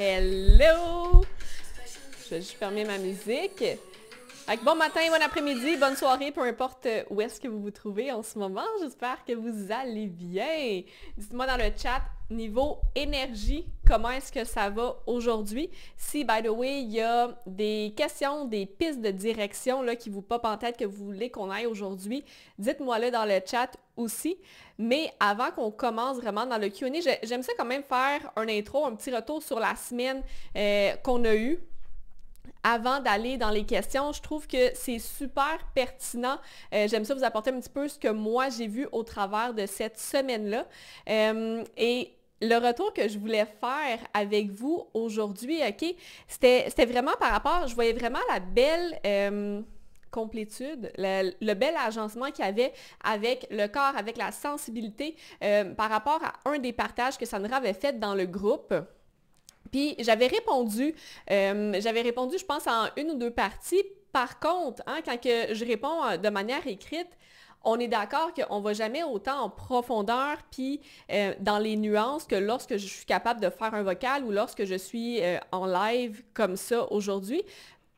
Hello! Je vais juste fermer ma musique. Donc, bon matin, bon après-midi, bonne soirée, peu importe où est-ce que vous vous trouvez en ce moment. J'espère que vous allez bien. Dites-moi dans le chat, niveau énergie, comment est-ce que ça va aujourd'hui? Si, by the way, il y a des questions, des pistes de direction là, qui vous popent en tête que vous voulez qu'on aille aujourd'hui, dites-moi-le dans le chat aussi. Mais avant qu'on commence vraiment dans le Q&A, j'aime ça quand même faire un intro, un petit retour sur la semaine qu'on a eue. Avant d'aller dans les questions, je trouve que c'est super pertinent. J'aime ça vous apporter un petit peu ce que moi j'ai vu au travers de cette semaine-là. Et le retour que je voulais faire avec vous aujourd'hui, OK, c'était vraiment par rapport, je voyais vraiment la belle complétude, le bel agencement qu'il y avait avec le corps, avec la sensibilité par rapport à un des partages que Sandra avait fait dans le groupe. Puis j'avais répondu, je pense, en une ou deux parties. Par contre, quand que je réponds de manière écrite, on est d'accord qu'on ne va jamais autant en profondeur puis dans les nuances que lorsque je suis capable de faire un vocal ou lorsque je suis en live comme ça aujourd'hui.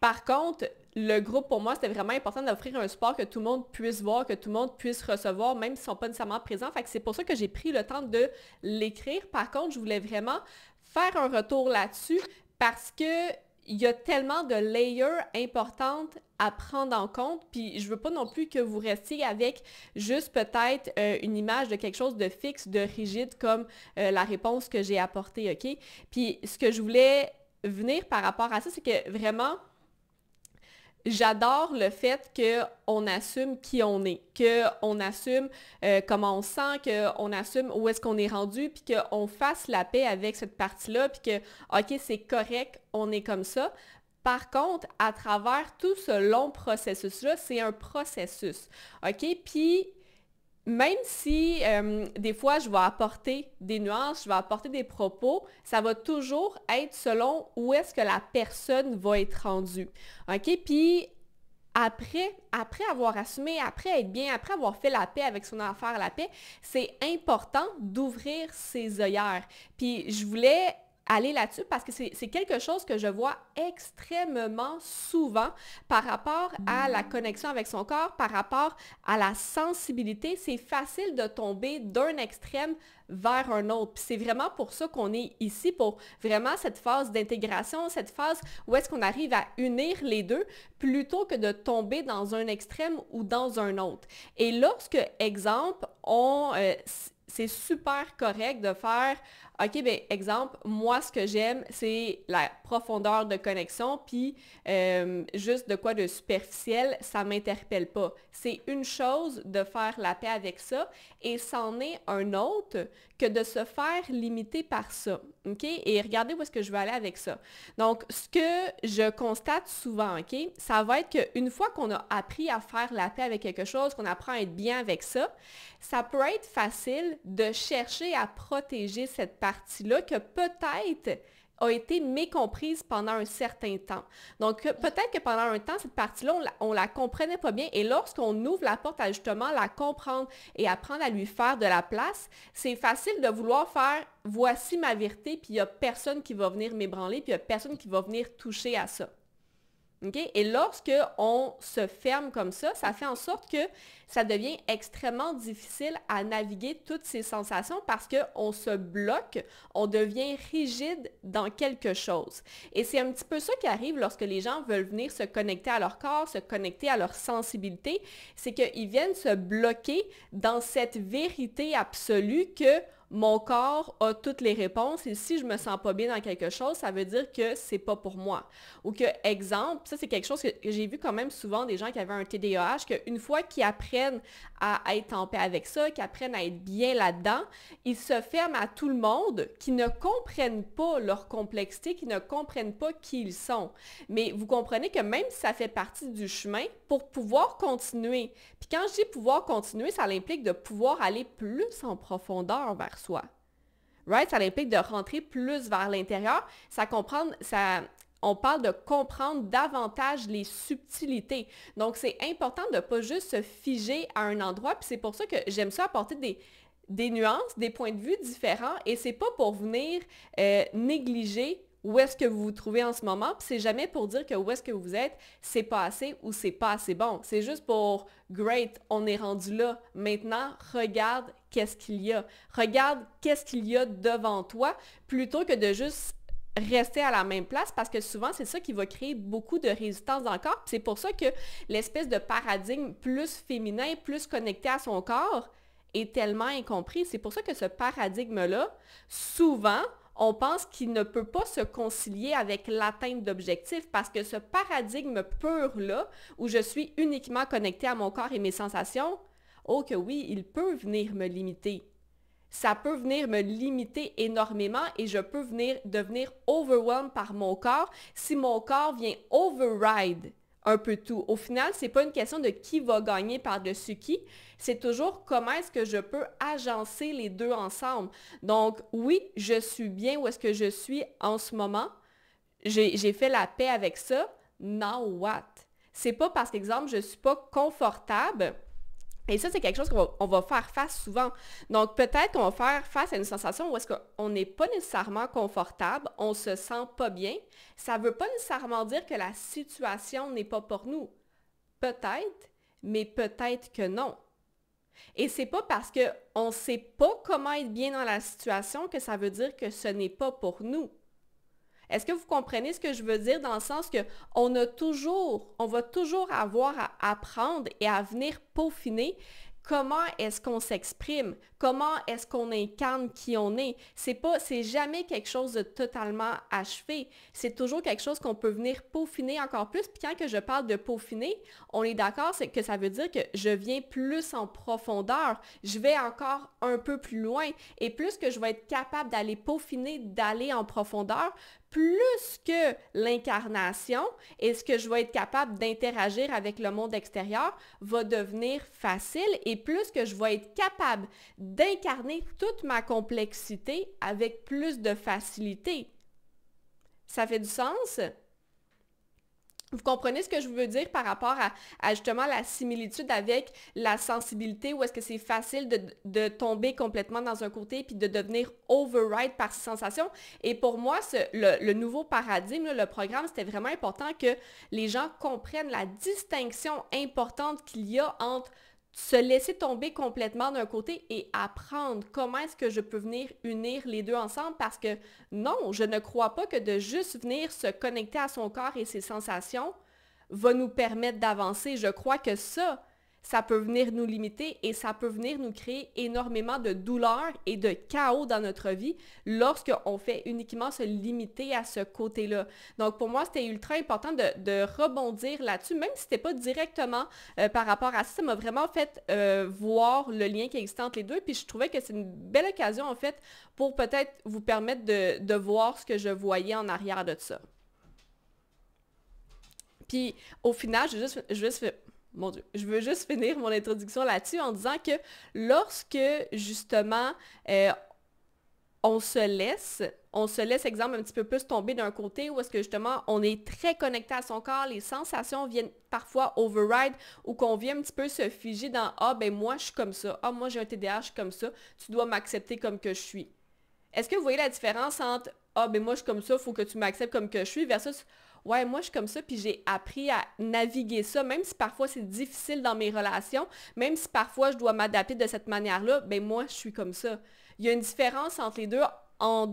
Par contre, le groupe, pour moi, c'était vraiment important d'offrir un support que tout le monde puisse voir, que tout le monde puisse recevoir, même s'ils ne sont pas nécessairement présents. Fait que c'est pour ça que j'ai pris le temps de l'écrire. Par contre, je voulais vraiment faire un retour là-dessus parce que il y a tellement de layers importantes à prendre en compte, puis je veux pas non plus que vous restiez avec juste peut-être une image de quelque chose de fixe, de rigide comme la réponse que j'ai apportée, OK? Puis ce que je voulais venir par rapport à ça, c'est que vraiment, j'adore le fait qu'on assume qui on est, qu'on assume comment on se sent, qu'on assume où est-ce qu'on est rendu, puis qu'on fasse la paix avec cette partie-là, puis que, OK, c'est correct, on est comme ça. Par contre, à travers tout ce long processus-là, c'est un processus, OK? Puis, même si des fois je vais apporter des nuances, je vais apporter des propos, ça va toujours être selon où est-ce que la personne va être rendue. OK? Puis après avoir assumé, après être bien, après avoir fait la paix avec son affaire, la paix, c'est important d'ouvrir ses œillères. Puis je voulais aller là-dessus parce que c'est quelque chose que je vois extrêmement souvent par rapport à la connexion avec son corps, par rapport à la sensibilité. C'est facile de tomber d'un extrême vers un autre. Puis c'est vraiment pour ça qu'on est ici, pour vraiment cette phase d'intégration, cette phase où est-ce qu'on arrive à unir les deux plutôt que de tomber dans un extrême ou dans un autre. Et lorsque, exemple, c'est super correct de faire, OK, bien, exemple, moi, ce que j'aime, c'est la profondeur de connexion, puis juste de quoi de superficiel, ça ne m'interpelle pas. C'est une chose de faire la paix avec ça, et c'en est un autre que de se faire limiter par ça, OK? Et regardez où est-ce que je veux aller avec ça. Donc, ce que je constate souvent, OK, ça va être qu'une fois qu'on a appris à faire la paix avec quelque chose, qu'on apprend à être bien avec ça, ça peut être facile de chercher à protéger cette partie-là que peut-être a été mécomprise pendant un certain temps. Donc, peut-être que pendant un temps, cette partie-là, on la comprenait pas bien. Et lorsqu'on ouvre la porte à justement la comprendre et apprendre à lui faire de la place, c'est facile de vouloir faire « voici ma vérité », puis il n'y a personne qui va venir m'ébranler, puis il n'y a personne qui va venir toucher à ça. Okay? Et lorsque on se ferme comme ça fait en sorte que ça devient extrêmement difficile à naviguer toutes ces sensations parce qu'on se bloque, on devient rigide dans quelque chose. Et c'est un petit peu ça qui arrive lorsque les gens veulent venir se connecter à leur corps, se connecter à leur sensibilité, c'est qu'ils viennent se bloquer dans cette vérité absolue que mon corps a toutes les réponses et si je me sens pas bien dans quelque chose, ça veut dire que c'est pas pour moi. Ou que, exemple, ça c'est quelque chose que j'ai vu quand même souvent des gens qui avaient un TDAH, qu'une fois qu'ils apprennent à être en paix avec ça, qu'ils apprennent à être bien là-dedans, ils se ferment à tout le monde qui ne comprennent pas leur complexité, qui ne comprennent pas qui ils sont. Mais vous comprenez que même si ça fait partie du chemin, pour pouvoir continuer, puis quand je dis pouvoir continuer, ça implique de pouvoir aller plus en profondeur vers soi. Right? Ça implique de rentrer plus vers l'intérieur. On parle de comprendre davantage les subtilités. Donc, c'est important de ne pas juste se figer à un endroit. Puis c'est pour ça que j'aime ça apporter des nuances, des points de vue différents. Et c'est pas pour venir négliger où est-ce que vous vous trouvez en ce moment, puis c'est jamais pour dire que où est-ce que vous êtes, c'est pas assez ou c'est pas assez bon. C'est juste pour great, on est rendu là. Maintenant, regarde qu'est-ce qu'il y a. Regarde qu'est-ce qu'il y a devant toi, plutôt que de juste rester à la même place, parce que souvent, c'est ça qui va créer beaucoup de résistance dans le corps. C'est pour ça que l'espèce de paradigme plus féminin, plus connecté à son corps, est tellement incompris. C'est pour ça que ce paradigme-là, souvent, on pense qu'il ne peut pas se concilier avec l'atteinte d'objectifs parce que ce paradigme pur-là, où je suis uniquement connecté à mon corps et mes sensations, oh que oui, il peut venir me limiter. Ça peut venir me limiter énormément et je peux devenir overwhelmed par mon corps si mon corps vient override un peu tout. Au final, c'est pas une question de qui va gagner par-dessus qui, c'est toujours comment est-ce que je peux agencer les deux ensemble. Donc oui, je suis bien où est-ce que je suis en ce moment. J'ai fait la paix avec ça. Now what? C'est pas parce qu'exemple, je suis pas confortable. Et ça, c'est quelque chose qu'on va faire face souvent. Donc, peut-être qu'on va faire face à une sensation où est-ce qu'on n'est pas nécessairement confortable, on se sent pas bien. Ça ne veut pas nécessairement dire que la situation n'est pas pour nous. Peut-être, mais peut-être que non. Et c'est pas parce qu'on ne sait pas comment être bien dans la situation que ça veut dire que ce n'est pas pour nous. Est-ce que vous comprenez ce que je veux dire dans le sens que on va toujours avoir à apprendre et à venir peaufiner comment est-ce qu'on s'exprime, comment est-ce qu'on incarne qui on est. C'est jamais quelque chose de totalement achevé. C'est toujours quelque chose qu'on peut venir peaufiner encore plus. Puis quand que je parle de peaufiner, on est d'accord, c'est que ça veut dire que je viens plus en profondeur. Je vais encore un peu plus loin. Et plus que je vais être capable d'aller peaufiner, d'aller en profondeur, plus que l'incarnation et ce que je vais être capable d'interagir avec le monde extérieur va devenir facile et plus que je vais être capable d'incarner toute ma complexité avec plus de facilité. Ça fait du sens? Vous comprenez ce que je veux dire par rapport à justement la similitude avec la sensibilité où est-ce que c'est facile de tomber complètement dans un côté puis de devenir override par ces sensations. Et pour moi, le nouveau paradigme, le programme, c'était vraiment important que les gens comprennent la distinction importante qu'il y a entre se laisser tomber complètement d'un côté et apprendre comment est-ce que je peux venir unir les deux ensemble parce que non, je ne crois pas que de juste venir se connecter à son corps et ses sensations va nous permettre d'avancer. Je crois que ça peut venir nous limiter et ça peut venir nous créer énormément de douleur et de chaos dans notre vie lorsqu'on fait uniquement se limiter à ce côté-là. Donc pour moi, c'était ultra important de rebondir là-dessus, même si c'était pas directement par rapport à ça, ça m'a vraiment fait voir le lien qui existe entre les deux, puis je trouvais que c'est une belle occasion en fait pour peut-être vous permettre de voir ce que je voyais en arrière de ça. Puis au final, mon Dieu, je veux juste finir mon introduction là-dessus en disant que lorsque, justement, on se laisse, exemple, un petit peu plus tomber d'un côté où est-ce que, justement, on est très connecté à son corps, les sensations viennent parfois override ou qu'on vient un petit peu se figer dans « Ah, ben moi, je suis comme ça. Ah, moi, j'ai un TDAH, je suis comme ça. Tu dois m'accepter comme que je suis. » Est-ce que vous voyez la différence entre « Ah, ben moi, je suis comme ça, il faut que tu m'acceptes comme que je suis. » versus ouais, moi, je suis comme ça, puis j'ai appris à naviguer ça, même si parfois c'est difficile dans mes relations, même si parfois je dois m'adapter de cette manière-là, ben moi, je suis comme ça. Il y a une différence entre les deux en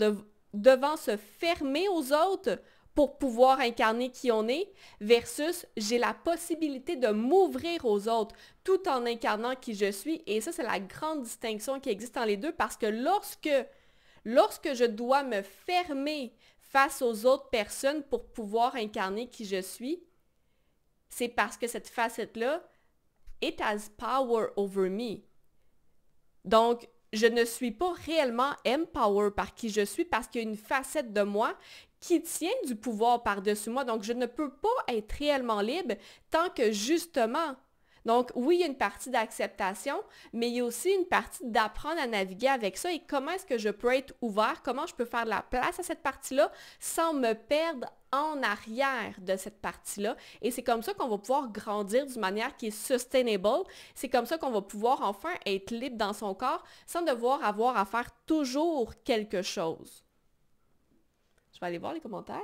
devant se fermer aux autres pour pouvoir incarner qui on est, versus j'ai la possibilité de m'ouvrir aux autres tout en incarnant qui je suis. Et ça, c'est la grande distinction qui existe entre les deux parce que lorsque je dois me fermer face aux autres personnes pour pouvoir incarner qui je suis, c'est parce que cette facette-là, it has power over me. Donc, je ne suis pas réellement empowered par qui je suis parce qu'il y a une facette de moi qui tient du pouvoir par-dessus moi. Donc, je ne peux pas être réellement libre tant que justement... Donc, oui, il y a une partie d'acceptation, mais il y a aussi une partie d'apprendre à naviguer avec ça et comment est-ce que je peux être ouvert, comment je peux faire de la place à cette partie-là sans me perdre en arrière de cette partie-là. Et c'est comme ça qu'on va pouvoir grandir d'une manière qui est sustainable. C'est comme ça qu'on va pouvoir enfin être libre dans son corps sans devoir avoir à faire toujours quelque chose. Je vais aller voir les commentaires.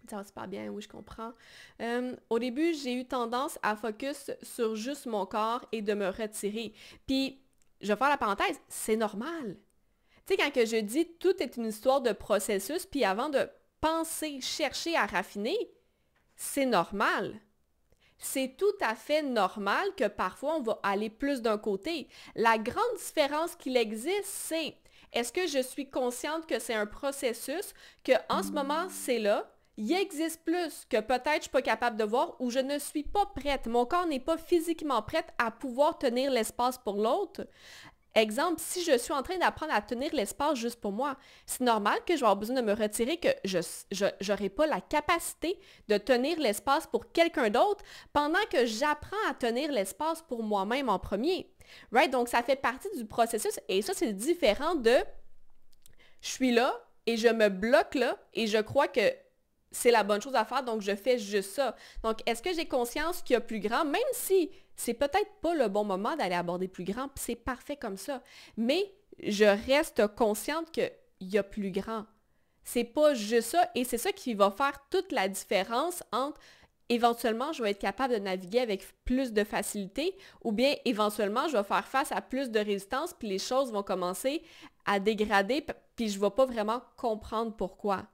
Ça va super bien, oui, je comprends. Au début, j'ai eu tendance à focus sur juste mon corps et de me retirer. Puis, je vais faire la parenthèse, c'est normal. Tu sais, quand que je dis tout est une histoire de processus, puis avant de penser, chercher à raffiner, c'est normal. C'est tout à fait normal que parfois on va aller plus d'un côté. La grande différence qu'il existe, c'est est-ce que je suis consciente que c'est un processus, que en ce moment c'est là, il existe plus que peut-être je ne suis pas capable de voir ou je ne suis pas prête. Mon corps n'est pas physiquement prêt à pouvoir tenir l'espace pour l'autre. Exemple, si je suis en train d'apprendre à tenir l'espace juste pour moi, c'est normal que je vais avoir besoin de me retirer, que je n'aurai pas la capacité de tenir l'espace pour quelqu'un d'autre pendant que j'apprends à tenir l'espace pour moi-même en premier. Right? Donc, ça fait partie du processus et ça, c'est différent de je suis là et je me bloque là et je crois que c'est la bonne chose à faire, donc je fais juste ça. Donc, est-ce que j'ai conscience qu'il y a plus grand, même si c'est peut-être pas le bon moment d'aller aborder plus grand, puis c'est parfait comme ça, mais je reste consciente qu'il y a plus grand. C'est pas juste ça, et c'est ça qui va faire toute la différence entre éventuellement, je vais être capable de naviguer avec plus de facilité, ou bien éventuellement, je vais faire face à plus de résistance, puis les choses vont commencer à dégrader, puis je ne vais pas vraiment comprendre pourquoi.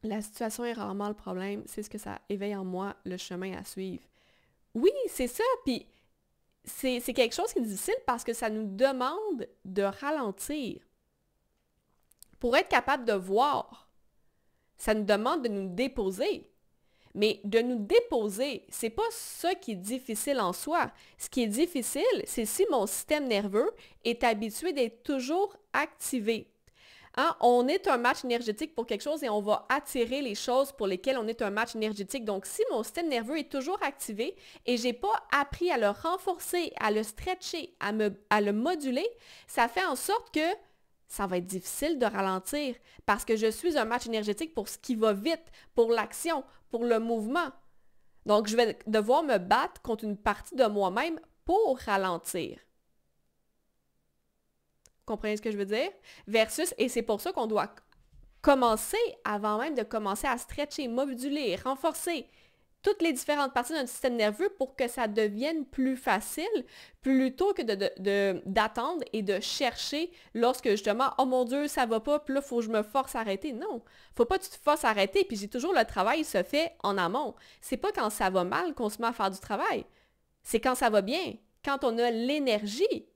La situation est rarement le problème, c'est ce que ça éveille en moi le chemin à suivre. Oui, c'est ça, puis c'est quelque chose qui est difficile parce que ça nous demande de ralentir. Pour être capable de voir, ça nous demande de nous déposer. Mais de nous déposer, c'est pas ça qui est difficile en soi. Ce qui est difficile, c'est si mon système nerveux est habitué d'être toujours activé. Hein? On est un match énergétique pour quelque chose et on va attirer les choses pour lesquelles on est un match énergétique. Donc, si mon système nerveux est toujours activé et je n'ai pas appris à le renforcer, à le stretcher, à le moduler, ça fait en sorte que ça va être difficile de ralentir parce que je suis un match énergétique pour ce qui va vite, pour l'action, pour le mouvement. Donc, je vais devoir me battre contre une partie de moi-même pour ralentir. Comprenez ce que je veux dire? Versus, et c'est pour ça qu'on doit commencer, avant même de commencer à stretcher, moduler, renforcer toutes les différentes parties de notre système nerveux pour que ça devienne plus facile, plutôt que d'attendre et de chercher lorsque justement, oh mon Dieu, ça va pas, puis là, il faut que je me force à arrêter. Non, faut pas que tu te forces à arrêter, puis j'ai toujours le travail se fait en amont. C'est pas quand ça va mal qu'on se met à faire du travail. C'est quand ça va bien, quand on a l'énergie.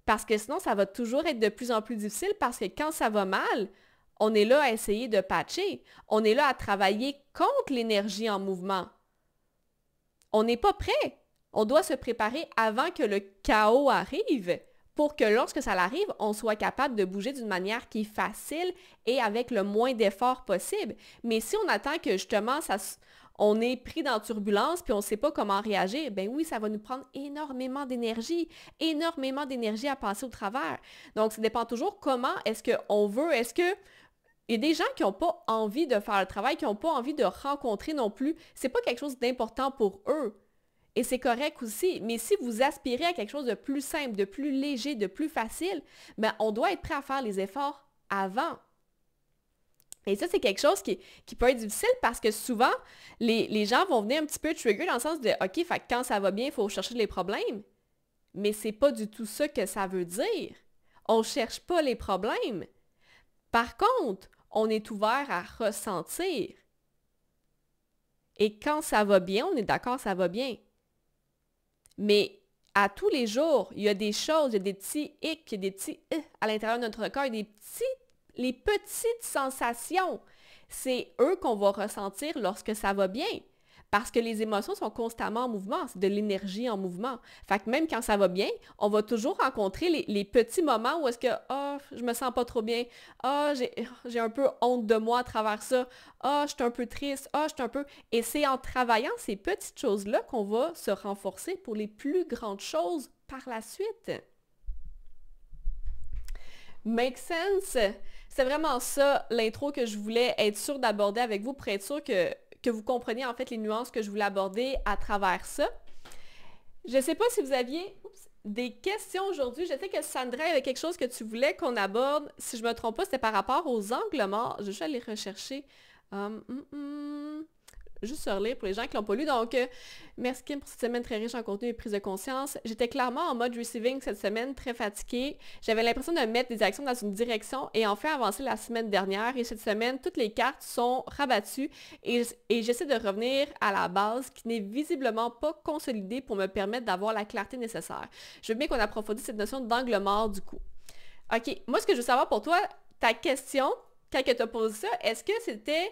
Parce que sinon, ça va toujours être de plus en plus difficile parce que quand ça va mal, on est là à essayer de patcher. On est là à travailler contre l'énergie en mouvement. On n'est pas prêt. On doit se préparer avant que le chaos arrive pour que lorsque ça arrive, on soit capable de bouger d'une manière qui est facile et avec le moins d'efforts possible. Mais si on attend que justement on est pris dans la turbulence puis on ne sait pas comment réagir, ben oui, ça va nous prendre énormément d'énergie à passer au travers. Donc, ça dépend toujours comment est-ce qu'on veut, il y a des gens qui n'ont pas envie de faire le travail, qui n'ont pas envie de rencontrer non plus. C'est pas quelque chose d'important pour eux. Et c'est correct aussi. Mais si vous aspirez à quelque chose de plus simple, de plus léger, de plus facile, ben on doit être prêt à faire les efforts avant. Et ça, c'est quelque chose qui peut être difficile parce que souvent, les gens vont venir un petit peu trigger dans le sens de « OK, fait que quand ça va bien, il faut chercher les problèmes. » Mais c'est pas du tout ça que ça veut dire. On ne cherche pas les problèmes. Par contre, on est ouvert à ressentir. Et quand ça va bien, on est d'accord, ça va bien. Mais à tous les jours, il y a des choses, il y a des petits hicks, il y a des petits à l'intérieur de notre corps, il y a les petites sensations. C'est eux qu'on va ressentir lorsque ça va bien. Parce que les émotions sont constamment en mouvement, c'est de l'énergie en mouvement. Fait que même quand ça va bien, on va toujours rencontrer les petits moments où est-ce que « Ah, je me sens pas trop bien. Ah, j'ai un peu honte de moi à travers ça. Ah, je suis un peu triste. Ah, je suis un peu... » Et c'est en travaillant ces petites choses-là qu'on va se renforcer pour les plus grandes choses par la suite. Make sense? C'est vraiment ça l'intro que je voulais être sûre d'aborder avec vous pour être sûre que vous compreniez en fait les nuances que je voulais aborder à travers ça. Je sais pas si vous aviez des questions aujourd'hui. Je sais que Sandra avait quelque chose que tu voulais qu'on aborde. Si je me trompe pas, c'était par rapport aux angles morts. Je vais juste aller rechercher. Hum, hum, hum. Juste relire pour les gens qui l'ont pas lu. Donc, merci Kim pour cette semaine très riche en contenu et prise de conscience. J'étais clairement en mode receiving cette semaine, très fatiguée. J'avais l'impression de mettre des actions dans une direction et enfin avancer la semaine dernière. Et cette semaine, toutes les cartes sont rabattues et j'essaie de revenir à la base qui n'est visiblement pas consolidée pour me permettre d'avoir la clarté nécessaire. Je veux bien qu'on approfondisse cette notion d'angle mort du coup. OK, moi ce que je veux savoir pour toi, ta question, quand tu as posé ça, est-ce que c'était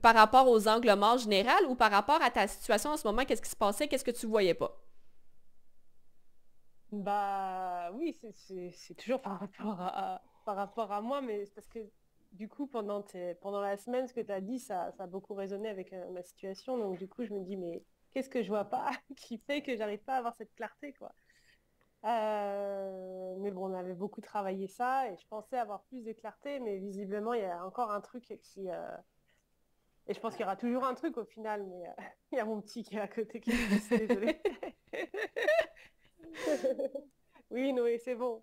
par rapport aux angles morts général ou par rapport à ta situation en ce moment, qu'est-ce qui se passait, qu'est-ce que tu voyais pas? Bah oui, c'est toujours par rapport à moi, mais c'est parce que du coup, pendant la semaine, ce que tu as dit, ça a beaucoup résonné avec ma situation. Donc du coup, je me dis, mais qu'est-ce que je vois pas qui fait que j'arrive pas à avoir cette clarté, quoi. Mais bon, on avait beaucoup travaillé ça et je pensais avoir plus de clarté, mais visiblement, il y a encore un truc qui... Et je pense qu'il y aura toujours un truc au final, mais il y a mon petit qui est à côté qui me pousse, désolé. Oui, Noé, c'est bon.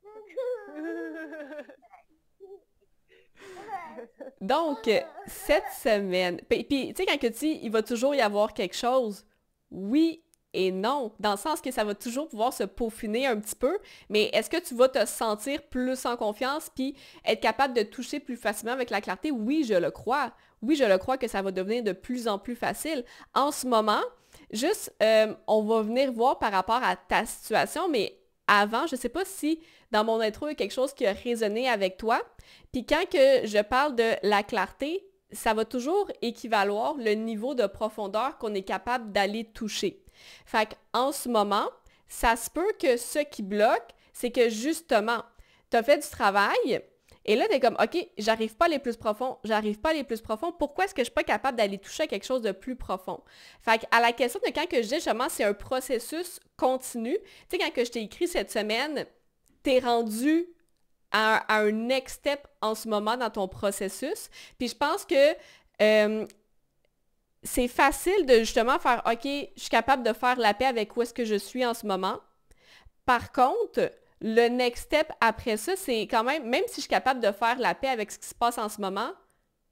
Donc, cette semaine, puis tu sais, quand tu dis il va toujours y avoir quelque chose, oui et non, dans le sens que ça va toujours pouvoir se peaufiner un petit peu, mais est-ce que tu vas te sentir plus en confiance puis être capable de toucher plus facilement avec la clarté? Oui, je le crois. Oui, je le crois que ça va devenir de plus en plus facile. En ce moment, juste, on va venir voir par rapport à ta situation, mais avant, je ne sais pas si dans mon intro, il y a quelque chose qui a résonné avec toi. Puis quand que je parle de la clarté, ça va toujours équivaloir le niveau de profondeur qu'on est capable d'aller toucher. Fait qu'en ce moment, ça se peut que ce qui bloque, c'est que justement, tu as fait du travail et là, tu es comme, OK, j'arrive pas à aller plus profond, j'arrive pas à aller plus profond, pourquoi est-ce que je suis pas capable d'aller toucher à quelque chose de plus profond? Fait qu'à la question de quand que je dis justement, c'est un processus continu, tu sais, quand que je t'ai écrit cette semaine, t'es rendu à un next step en ce moment dans ton processus. Puis je pense que c'est facile de justement faire, OK, je suis capable de faire la paix avec où est-ce que je suis en ce moment. Par contre, le next step après ça, c'est quand même si je suis capable de faire la paix avec ce qui se passe en ce moment,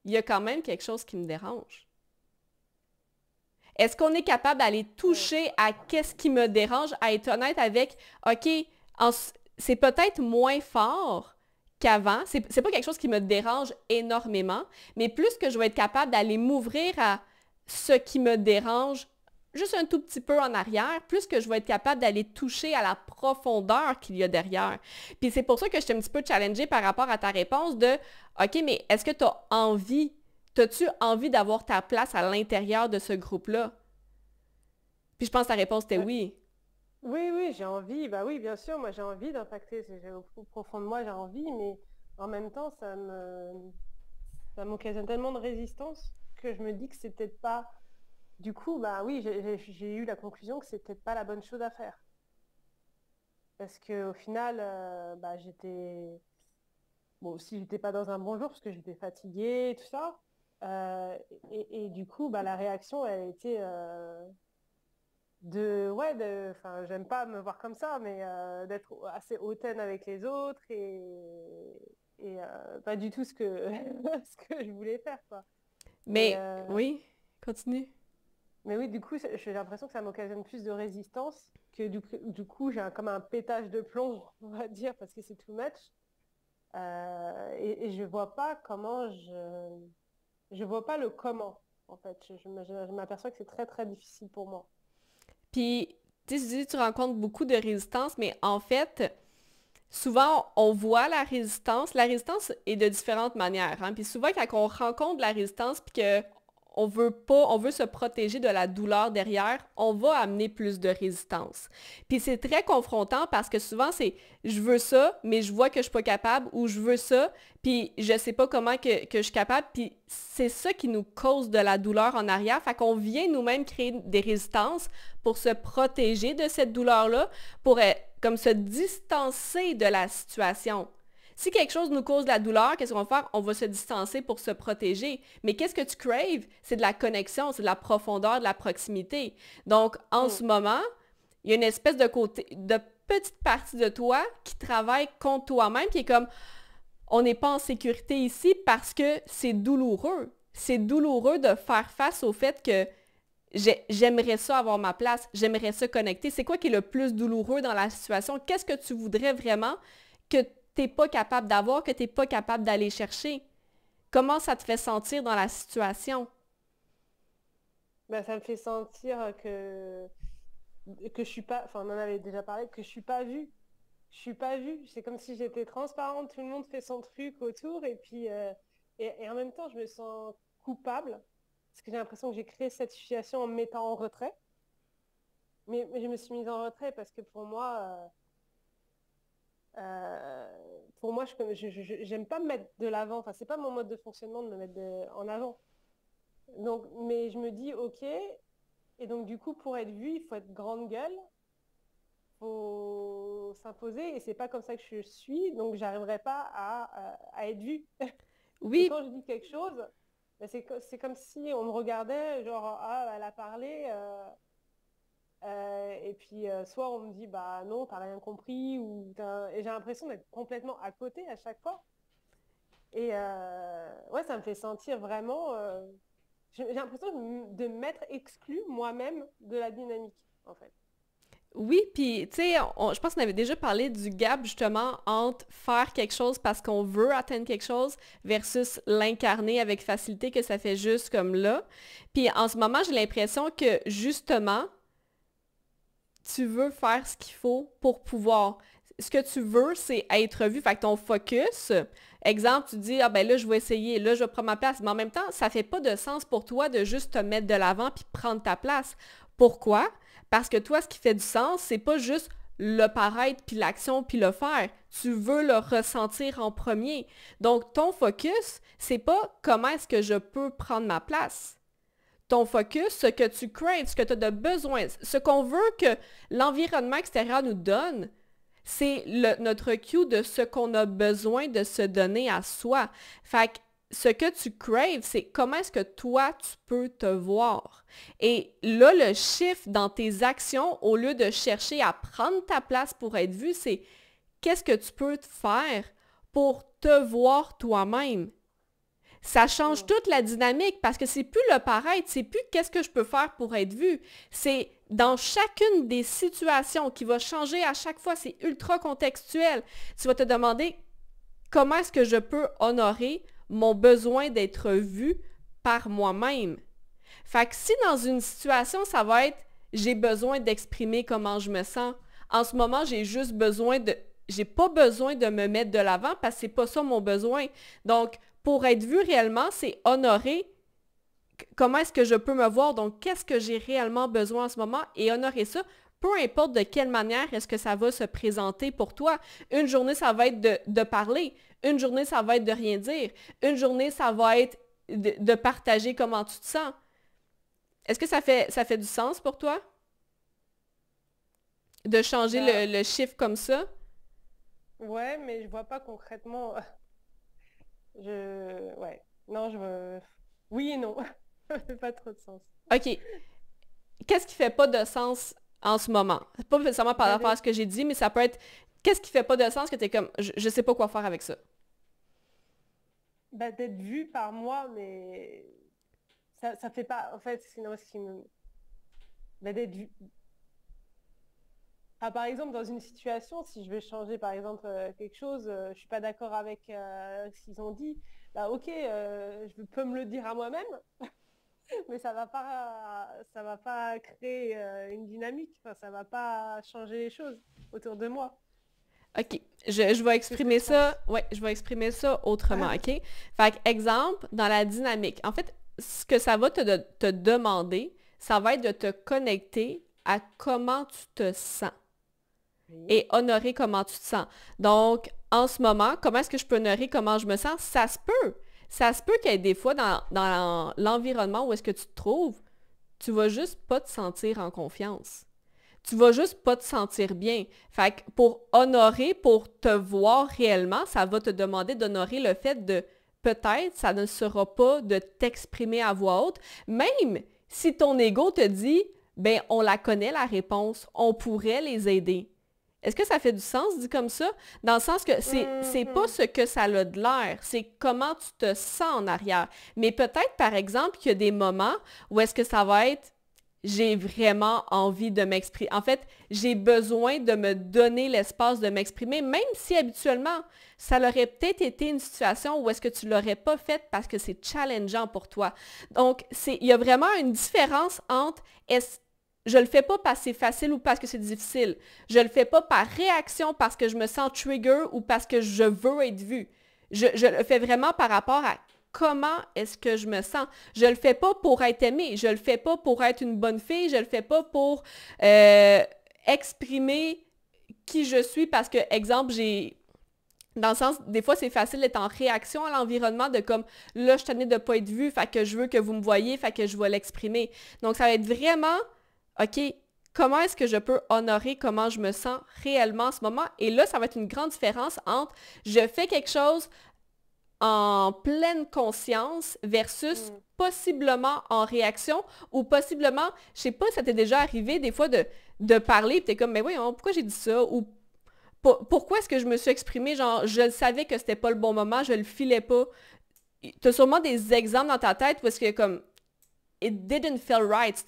il y a quand même quelque chose qui me dérange. Est-ce qu'on est capable d'aller Ouais. toucher à qu'est-ce qui me dérange, à être honnête avec, OK, c'est peut-être moins fort qu'avant, c'est pas quelque chose qui me dérange énormément, mais plus que je vais être capable d'aller m'ouvrir à ce qui me dérange juste un tout petit peu en arrière, plus que je vais être capable d'aller toucher à la profondeur qu'il y a derrière. Puis c'est pour ça que je suis un petit peu challengée par rapport à ta réponse de OK, mais est-ce que tu as envie, t'as-tu envie d'avoir ta place à l'intérieur de ce groupe-là? Puis je pense que ta réponse était Euh, oui. oui, oui, j'ai envie. Bah oui, bien sûr, moi j'ai envie d'impacter. Au plus profond de moi, j'ai envie, mais en même temps, ça m'occasionne tellement de résistance que je me dis que c'est peut-être pas. Du coup, bah oui, j'ai eu la conclusion que c'est peut-être pas la bonne chose à faire. Parce qu'au final, bah, j'étais. Bon, aussi, j'étais pas dans un bon jour parce que j'étais fatiguée et tout ça. Et du coup, bah, la réaction, elle a été ouais, enfin, j'aime pas me voir comme ça, mais d'être assez hautaine avec les autres et pas du tout ce que, ce que je voulais faire, quoi. Et, Mais oui, continue. mais oui, du coup, j'ai l'impression que ça m'occasionne plus de résistance que du coup, j'ai comme un pétage de plomb, on va dire, parce que c'est too much. Et je vois pas comment je vois pas le comment, en fait. Je m'aperçois que c'est très, très difficile pour moi. Puis, tu sais, tu dis que tu rencontres beaucoup de résistance, mais en fait, souvent, on voit la résistance. La résistance est de différentes manières, hein. Puis souvent, quand on rencontre la résistance, puis que on veut pas, on veut se protéger de la douleur derrière, on va amener plus de résistance. Puis c'est très confrontant parce que souvent c'est je veux ça, mais je vois que je suis pas capable ou je veux ça, puis je sais pas comment que je suis capable, puis c'est ça qui nous cause de la douleur en arrière. Fait qu'on vient nous-mêmes créer des résistances pour se protéger de cette douleur-là, pour comme se distancer de la situation. Si quelque chose nous cause de la douleur, qu'est-ce qu'on va faire? On va se distancer pour se protéger. Mais qu'est-ce que tu craves? C'est de la connexion, c'est de la profondeur, de la proximité. Donc, en Mm. ce moment, il y a une espèce de côté, de petite partie de toi qui travaille contre toi-même, qui est comme, on n'est pas en sécurité ici parce que c'est douloureux. C'est douloureux de faire face au fait que j'aimerais ça avoir ma place, j'aimerais ça connecter. C'est quoi qui est le plus douloureux dans la situation? Qu'est-ce que tu voudrais vraiment que tu n'es pas capable d'avoir, que tu n'es pas capable d'aller chercher? Comment ça te fait sentir dans la situation? Ben, ça me fait sentir que je suis pas, enfin on en avait déjà parlé, que je suis pas vue. Je suis pas vue. C'est comme si j'étais transparente, tout le monde fait son truc autour et puis et en même temps je me sens coupable parce que j'ai l'impression que j'ai créé cette situation en me mettant en retrait. Mais je me suis mise en retrait parce que pour moi j'aime pas me mettre de l'avant. Enfin c'est pas mon mode de fonctionnement de me mettre en avant. Donc mais je me dis ok. Et donc, du coup, pour être vu, il faut être grande gueule, il faut s'imposer, et c'est pas comme ça que je suis, donc j'arriverai pas à être vue. Et Oui, quand je dis quelque chose, ben, c'est comme si on me regardait, genre, ah, elle a parlé, et puis soit on me dit, bah non, t'as rien compris, et j'ai l'impression d'être complètement à côté à chaque fois. Et ouais, ça me fait sentir vraiment... j'ai l'impression de m'être exclue moi-même de la dynamique, en fait. oui, puis tu sais, je pense qu'on avait déjà parlé du gap justement entre faire quelque chose parce qu'on veut atteindre quelque chose versus l'incarner avec facilité que ça fait juste comme là. Puis en ce moment, j'ai l'impression que justement, tu veux faire ce qu'il faut pour pouvoir. Ce que tu veux, c'est être vu. Fait que ton focus, exemple, tu dis, ah ben là, je vais essayer, là, je vais prendre ma place. Mais en même temps, ça fait pas de sens pour toi de juste te mettre de l'avant puis prendre ta place. Pourquoi? Parce que toi, ce qui fait du sens, c'est pas juste le paraître puis l'action puis le faire. Tu veux le ressentir en premier. Donc, ton focus, c'est pas comment est-ce que je peux prendre ma place. Ton focus, ce que tu craves, ce que tu as de besoin, ce qu'on veut que l'environnement extérieur nous donne, c'est notre cue de ce qu'on a besoin de se donner à soi. Fait que ce que tu craves, c'est comment est-ce que toi, tu peux te voir. Et là, le shift dans tes actions, au lieu de chercher à prendre ta place pour être vu, c'est qu'est-ce que tu peux faire pour te voir toi-même. Ça change toute la dynamique parce que c'est plus le paraître, c'est plus qu'est-ce que je peux faire pour être vu. C'est dans chacune des situations qui va changer à chaque fois, c'est ultra contextuel. Tu vas te demander comment est-ce que je peux honorer mon besoin d'être vu par moi-même. Fait que si dans une situation, ça va être j'ai besoin d'exprimer comment je me sens. En ce moment, j'ai pas besoin de me mettre de l'avant parce que c'est pas ça mon besoin. Donc, pour être vu réellement, c'est honorer comment est-ce que je peux me voir, donc qu'est-ce que j'ai réellement besoin en ce moment et honorer ça, peu importe de quelle manière est-ce que ça va se présenter pour toi. Une journée, ça va être de parler. Une journée, ça va être de rien dire. Une journée, ça va être de partager comment tu te sens. Est-ce que ça fait du sens pour toi? De changer Bah, le chiffre comme ça? ouais, mais je vois pas concrètement. Ouais. Non, oui et non. Ça fait pas trop de sens. OK. Qu'est-ce qui fait pas de sens en ce moment? Pas nécessairement par Bah, rapport à ce que j'ai dit, mais ça peut être qu'est-ce qui fait pas de sens que tu es comme je sais pas quoi faire avec ça. d'être vu par moi, mais ça fait pas. En fait, sinon, ce qui me. D'être vu. Ah, par exemple, dans une situation, si je veux changer, par exemple, quelque chose, je suis pas d'accord avec ce qu'ils ont dit, bah ok, je peux me le dire à moi-même, mais ça va pas créer une dynamique, enfin, ça va pas changer les choses autour de moi. OK. Je vais C'est ce que exprimer je ça. pense. Ouais, je vais exprimer ça autrement, OK? Fait que, exemple, dans la dynamique, en fait, ce que ça va te demander, ça va être de te connecter à comment tu te sens Oui. et honorer comment tu te sens. Donc, en ce moment, comment est-ce que je peux honorer comment je me sens? Ça se peut. Ça se peut qu'il y ait des fois dans l'environnement où est-ce que tu te trouves, tu vas juste pas te sentir en confiance. Tu vas juste pas te sentir bien. Fait que pour honorer, pour te voir réellement, ça va te demander d'honorer le fait de peut-être ça ne sera pas de t'exprimer à voix haute, même si ton ego te dit ben on la connaît la réponse, on pourrait les aider. Est-ce que ça fait du sens dit comme ça? Dans le sens que c'est pas ce que ça a de l'air, c'est comment tu te sens en arrière. Mais peut-être, par exemple, qu'il y a des moments où est-ce que ça va être j'ai vraiment envie de m'exprimer. En fait, j'ai besoin de me donner l'espace de m'exprimer, même si habituellement, ça aurait peut-être été une situation où est-ce que tu ne l'aurais pas faite parce que c'est challengeant pour toi. Donc, il y a vraiment une différence entre je le fais pas parce que c'est facile ou parce que c'est difficile. Je le fais pas par réaction parce que je me sens trigger ou parce que je veux être vue. Je le fais vraiment par rapport à comment est-ce que je me sens. Je le fais pas pour être aimée, je le fais pas pour être une bonne fille, je le fais pas pour exprimer qui je suis parce que, exemple, dans le sens, des fois, c'est facile d'être en réaction à l'environnement de comme, là, je suis tannée de pas être vue, fait que je veux que vous me voyez, fait que je vais l'exprimer. Donc, ça va être vraiment, OK, comment est-ce que je peux honorer comment je me sens réellement en ce moment? Et là, ça va être une grande différence entre je fais quelque chose en pleine conscience versus possiblement en réaction ou possiblement, je sais pas, ça t'est déjà arrivé des fois de parler et t'es comme, mais voyons, pourquoi j'ai dit ça? Ou pourquoi est-ce que je me suis exprimée? Genre, je le savais que c'était pas le bon moment, je le filais pas. T'as sûrement des exemples dans ta tête où est-ce que comme, it didn't feel right.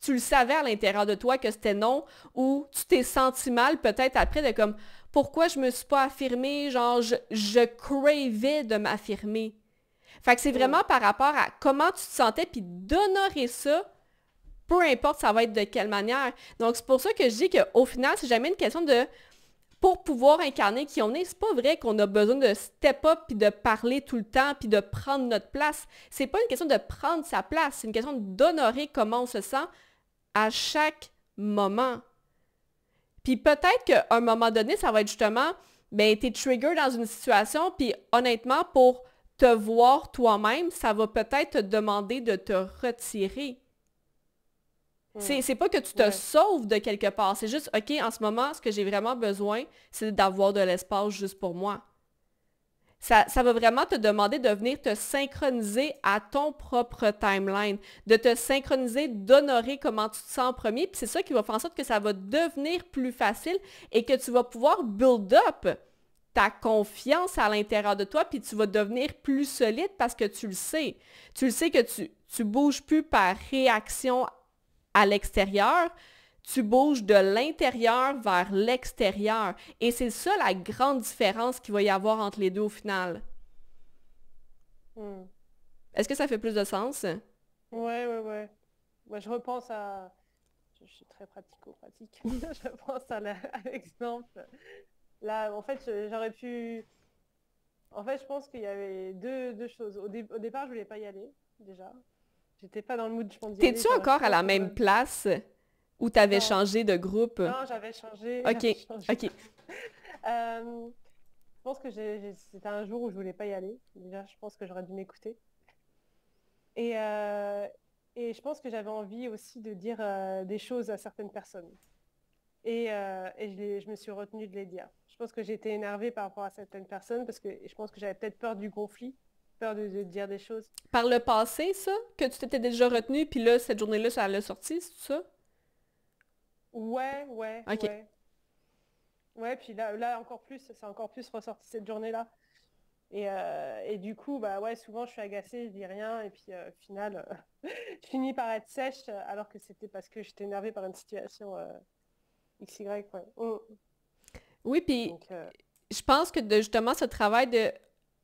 Tu le savais à l'intérieur de toi que c'était non ou tu t'es senti mal peut-être après de comme, pourquoi je me suis pas affirmée? Genre, je cravais de m'affirmer. Fait que c'est vraiment par rapport à comment tu te sentais, puis d'honorer ça, peu importe ça va être de quelle manière. Donc, c'est pour ça que je dis qu'au final, c'est jamais une question de... Pour pouvoir incarner qui on est, c'est pas vrai qu'on a besoin de step up, puis de parler tout le temps, puis de prendre notre place. C'est pas une question de prendre sa place, c'est une question d'honorer comment on se sent à chaque moment. Puis peut-être qu'à un moment donné, ça va être justement, ben, t'es trigger dans une situation, puis honnêtement, pour te voir toi-même, ça va peut-être te demander de te retirer. C'est pas que tu te sauves de quelque part, c'est juste, OK, en ce moment, ce que j'ai vraiment besoin, c'est d'avoir de l'espace juste pour moi. Ça va vraiment te demander de venir te synchroniser à ton propre timeline, de te synchroniser, d'honorer comment tu te sens en premier, puis c'est ça qui va faire en sorte que ça va devenir plus facile et que tu vas pouvoir build up ta confiance à l'intérieur de toi, puis tu vas devenir plus solide parce que tu le sais. Tu le sais que tu bouges plus par réaction à l'extérieur, tu bouges de l'intérieur vers l'extérieur. Et c'est ça la grande différence qu'il va y avoir entre les deux au final. Est-ce que ça fait plus de sens? Ouais. Moi, je repense à... Je suis très pratico-pratique. Je pense à l'exemple. Là, en fait, j'aurais pu... En fait, je pense qu'il y avait deux choses. Au départ, je voulais pas y aller, déjà. J'étais pas dans le mood, je pense, d'y aller. T'es-tu encore à la même place où tu avais changé de groupe? Non, j'avais changé. OK, j'avais changé. OK. Je pense que c'était un jour où je voulais pas y aller. Déjà, je pense que j'aurais dû m'écouter. Et je pense que j'avais envie aussi de dire des choses à certaines personnes. Et je me suis retenue de les dire. Je pense que j'étais énervée par rapport à certaines personnes parce que je pense que j'avais peut-être peur du conflit, peur de dire des choses. Par le passé, ça? Que tu t'étais déjà retenu, puis là, cette journée-là, ça l'a sorti, c'est tout ça? Ouais. OK. Ouais, puis là encore plus, c'est encore plus ressorti cette journée-là. Et du coup, bah ouais, souvent je suis agacée, je dis rien, et puis au final, je finis par être sèche, alors que c'était parce que j'étais énervée par une situation XY, ouais. Oui, puis Donc, je pense que justement, ce travail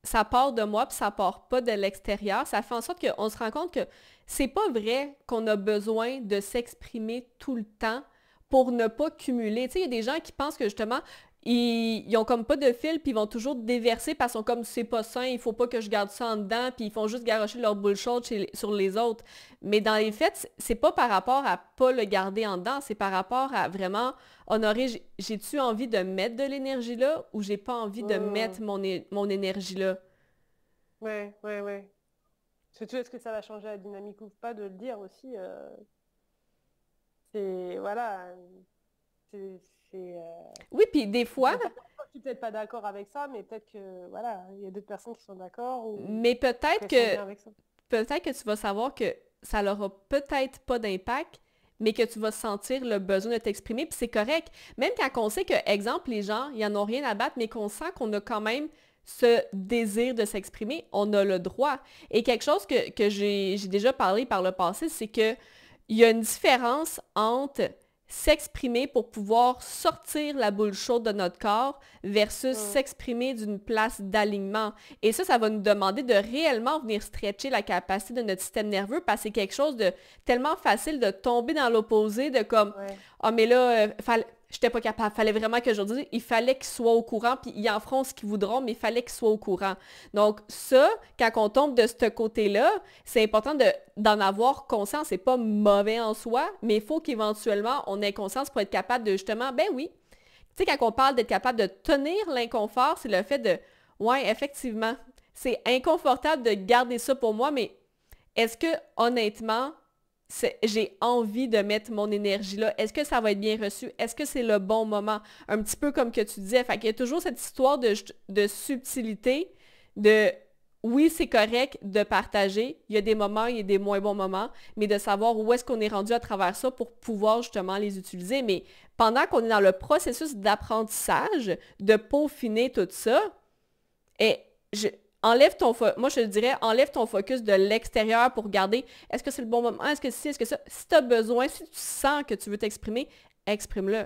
ça part de moi, puis ça part pas de l'extérieur, ça fait en sorte qu'on se rend compte que c'est pas vrai qu'on a besoin de s'exprimer tout le temps pour ne pas cumuler. Tu sais, il y a des gens qui pensent que justement, ils ont comme pas de fil, puis ils vont toujours déverser parce qu'ils sont comme c'est pas sain, il faut pas que je garde ça en dedans, puis ils font juste garrocher leur bullshit sur les autres. Mais dans les faits, c'est pas par rapport à pas le garder en dedans, c'est par rapport à vraiment honorer, j'ai-tu envie de mettre de l'énergie là ou j'ai pas envie de mettre mon énergie là? ouais. Surtout, est-ce que ça va changer la dynamique ou pas de le dire aussi c'est, voilà, c'est... Oui, puis des fois, Je suis peut-être pas d'accord avec ça, mais peut-être que, voilà, il y a d'autres personnes qui sont d'accord ou mais qui sont bien avec ça. peut-être que tu vas savoir que ça n'aura peut-être pas d'impact, mais que tu vas sentir le besoin de t'exprimer, puis c'est correct. Même quand on sait que, exemple, les gens, ils n'en ont rien à battre, mais qu'on sent qu'on a quand même ce désir de s'exprimer, on a le droit. Et quelque chose que j'ai déjà parlé par le passé, c'est que il y a une différence entre s'exprimer pour pouvoir sortir la boule chaude de notre corps versus Mm. s'exprimer d'une place d'alignement. Et ça va nous demander de réellement venir stretcher la capacité de notre système nerveux parce que c'est quelque chose de tellement facile de tomber dans l'opposé, de comme, Ouais. ah mais là, j'étais pas capable, fallait vraiment que je le dise, il fallait qu'ils soient au courant, puis ils en feront ce qu'ils voudront, mais il fallait qu'ils soient au courant. Donc ça, quand on tombe de ce côté-là, c'est important d'en avoir conscience. C'est pas mauvais en soi, mais il faut qu'éventuellement, on ait conscience pour être capable de justement, ben oui, tu sais, quand on parle d'être capable de tenir l'inconfort, c'est le fait de, ouais, effectivement, c'est inconfortable de garder ça pour moi, mais est-ce que, honnêtement, j'ai envie de mettre mon énergie là? Est-ce que ça va être bien reçu? Est-ce que c'est le bon moment? Un petit peu comme que tu disais. Fait qu'il y a toujours cette histoire de subtilité, de oui, c'est correct de partager. Il y a des moments, il y a des moins bons moments, mais de savoir où est-ce qu'on est rendu à travers ça pour pouvoir justement les utiliser. Mais pendant qu'on est dans le processus d'apprentissage, de peaufiner tout ça, et je, moi je te dirais, enlève ton focus de l'extérieur pour regarder est-ce que c'est le bon moment, est-ce que si, est-ce que ça. Si tu as besoin, si tu sens que tu veux t'exprimer, exprime-le.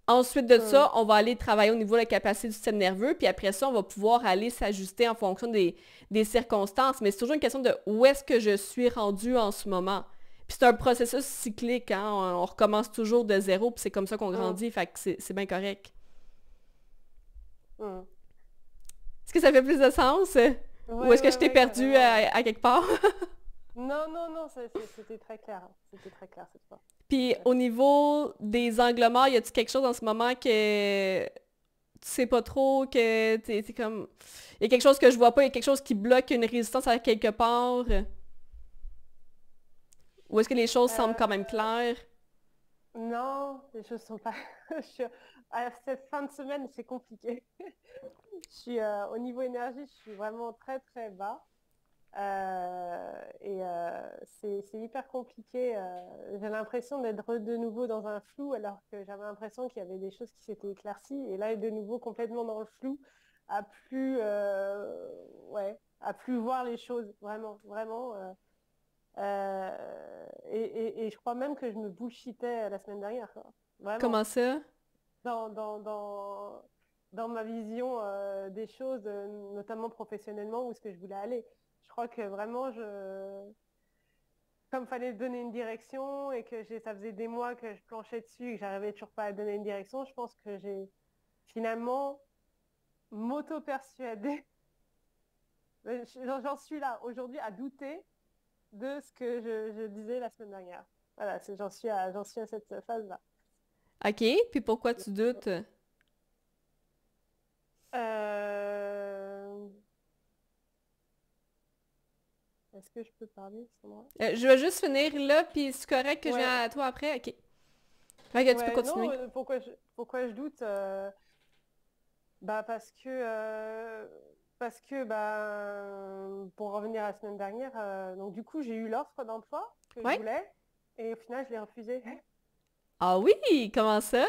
Ensuite de Mm. ça, on va aller travailler au niveau de la capacité du système nerveux, puis après ça, on va pouvoir aller s'ajuster en fonction des circonstances. Mais c'est toujours une question de où est-ce que je suis rendu en ce moment. Puis c'est un processus cyclique, hein? On recommence toujours de zéro, puis c'est comme ça qu'on Mm. grandit, fait que c'est bien correct. Mm. Est-ce que ça fait plus de sens? Ou Ouais, est-ce que ouais, je t'ai ouais, perdu carrément. à quelque part? Non, non, non, c'était très clair, hein. C'était très clair cette fois. Puis Ouais. au niveau des angles morts, y a-tu quelque chose en ce moment que tu sais pas trop, que t'es comme... Y a quelque chose que je vois pas, y a quelque chose qui bloque une résistance à quelque part? Ou est-ce que les choses semblent quand même Euh, claires? non, les choses sont pas. Cette fin de semaine, c'est compliqué. Au niveau énergie, je suis vraiment très très bas. C'est hyper compliqué. J'ai l'impression d'être de nouveau dans un flou alors que j'avais l'impression qu'il y avait des choses qui s'étaient éclaircies et là de nouveau complètement dans le flou, à plus ouais, à plus voir les choses vraiment vraiment. Et je crois même que je me bullshitais la semaine dernière, quoi. Vraiment Comment ça? dans, dans, dans, dans ma vision des choses, notamment professionnellement, où est-ce que je voulais aller. Je crois que vraiment, comme fallait donner une direction et que ça faisait des mois que je planchais dessus et que j'arrivais toujours pas à donner une direction, je pense que j'ai finalement m'auto-persuadée. J'en suis là aujourd'hui à douter de ce que je disais la semaine dernière. Voilà, j'en suis à cette phase-là. OK, puis pourquoi tu doutes? Euh, Est-ce que je peux parler sans moi? Je vais juste finir là, puis c'est correct que je viens Ouais, à toi après? OK. Fait que tu peux ouais, non, continuer. pourquoi je doute? Bah parce que bah, pour revenir à la semaine dernière, donc du coup j'ai eu l'offre d'emploi que je Ouais? voulais et au final je l'ai refusée. Ah oui, comment ça?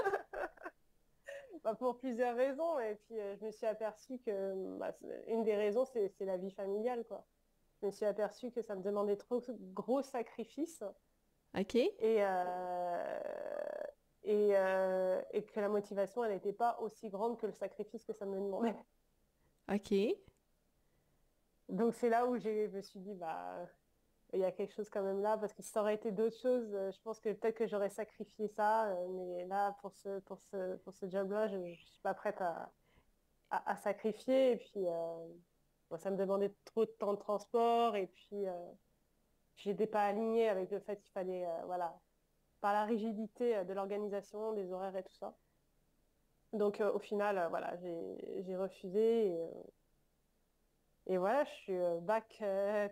Bah, pour plusieurs raisons et puis je me suis aperçue que bah, une des raisons c'est la vie familiale quoi. Je me suis aperçue que ça me demandait trop gros sacrifices OK. et, et que la motivation elle n'était pas aussi grande que le sacrifice que ça me demandait. OK. Donc c'est là où je me suis dit bah il y a quelque chose quand même là, parce que si ça aurait été d'autres choses, je pense que peut-être que j'aurais sacrifié ça, mais là, pour ce job-là, je ne suis pas prête à sacrifier. Et puis, bon, ça me demandait trop de temps de transport, et puis, je n'étais pas alignée avec le fait qu'il fallait, voilà, par la rigidité de l'organisation, des horaires et tout ça. Donc, au final, voilà, j'ai refusé, et voilà, je suis back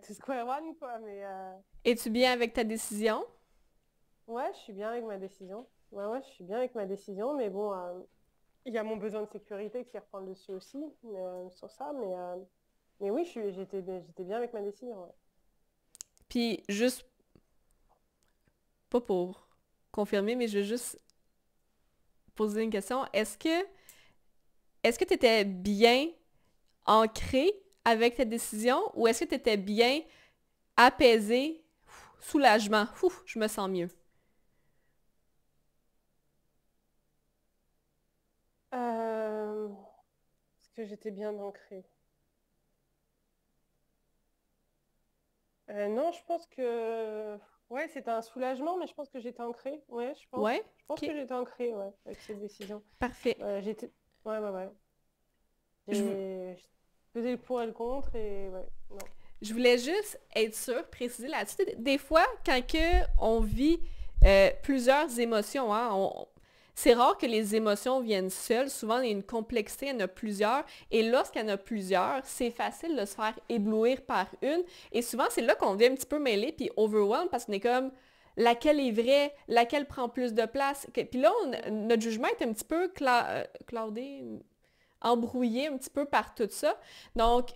to square one, quoi, mais... Es-tu bien avec ta décision? Ouais, je suis bien avec ma décision. Ouais, ouais, je suis bien avec ma décision, mais bon, il y a mon besoin de sécurité qui reprend le dessus aussi sur ça, mais oui, j'étais bien avec ma décision. Ouais. Puis juste pas pour confirmer, mais je veux juste poser une question. Est-ce que tu étais bien ancré avec ta décision ou est-ce que tu étais bien apaisé, soulagement, je me sens mieux? Est-ce que j'étais bien ancrée? Non, je pense que... Ouais, c'était un soulagement, mais je pense que j'étais ancrée. Ouais, je pense. Ouais? Je pense OK. que j'étais ancrée, ouais, avec cette décision. Parfait. J'étais... Ouais, ouais, ouais. Je, J'ai pesé le pour et le contre et ouais, non. je voulais juste être sûre, préciser là-dessus. Des fois, quand on vit plusieurs émotions, hein, c'est rare que les émotions viennent seules. Souvent, il y a une complexité, il y en a plusieurs. Et lorsqu'il y en a plusieurs, c'est facile de se faire éblouir par une. Et souvent, c'est là qu'on devient un petit peu mêlé puis overwhelmed parce qu'on est comme laquelle est vraie, laquelle prend plus de place. Puis là, notre jugement est un petit peu cloudé, embrouillé un petit peu par tout ça. Donc,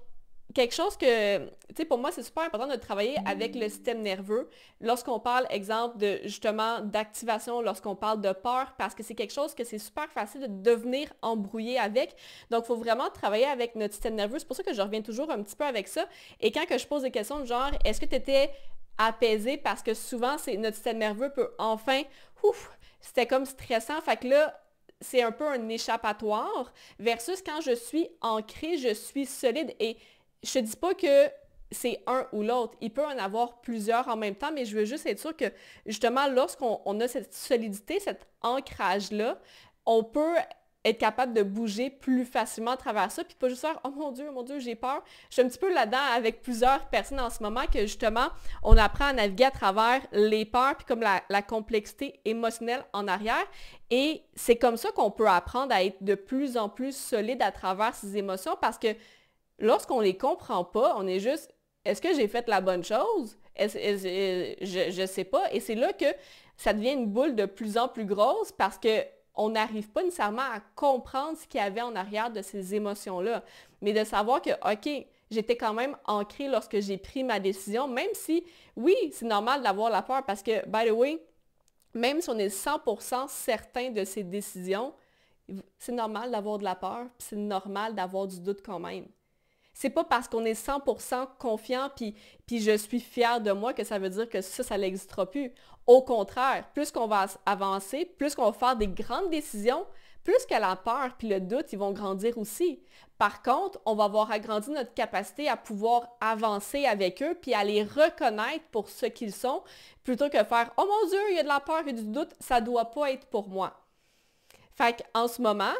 quelque chose que, tu sais, pour moi, c'est super important de travailler avec le système nerveux lorsqu'on parle, exemple, de justement d'activation, lorsqu'on parle de peur, parce que c'est quelque chose que c'est super facile de devenir embrouillé avec. Donc, il faut vraiment travailler avec notre système nerveux. C'est pour ça que je reviens toujours un petit peu avec ça. Et quand que je pose des questions de genre, est-ce que tu étais apaisé? Parce que souvent, c'est notre système nerveux peut enfin, c'était comme stressant. Fait que là, c'est un peu un échappatoire versus quand je suis ancrée, je suis solide et je te dis pas que c'est un ou l'autre. Il peut en avoir plusieurs en même temps, mais je veux juste être sûre que justement, lorsqu'on a cette solidité, cet ancrage-là, on peut être capable de bouger plus facilement à travers ça, puis pas juste faire « Oh mon Dieu, j'ai peur ». Je suis un petit peu là-dedans avec plusieurs personnes en ce moment que justement, on apprend à naviguer à travers les peurs, puis comme la complexité émotionnelle en arrière. Et c'est comme ça qu'on peut apprendre à être de plus en plus solide à travers ces émotions parce que lorsqu'on les comprend pas, on est juste est-ce que j'ai fait la bonne chose? Je sais pas. Et c'est là que ça devient une boule de plus en plus grosse parce que on n'arrive pas nécessairement à comprendre ce qu'il y avait en arrière de ces émotions-là. Mais de savoir que, OK, j'étais quand même ancrée lorsque j'ai pris ma décision, même si, oui, c'est normal d'avoir la peur parce que, by the way, même si on est 100% certain de ses décisions, c'est normal d'avoir de la peur, puis c'est normal d'avoir du doute quand même. C'est pas parce qu'on est 100% confiant puis je suis fière de moi que ça veut dire que ça n'existera plus. Au contraire, plus qu'on va avancer, plus qu'on va faire des grandes décisions, plus que la peur puis le doute, ils vont grandir aussi. Par contre, on va avoir agrandi notre capacité à pouvoir avancer avec eux puis à les reconnaître pour ce qu'ils sont, plutôt que faire « Oh mon Dieu, il y a de la peur et du doute, ça doit pas être pour moi. » Fait qu'en ce moment,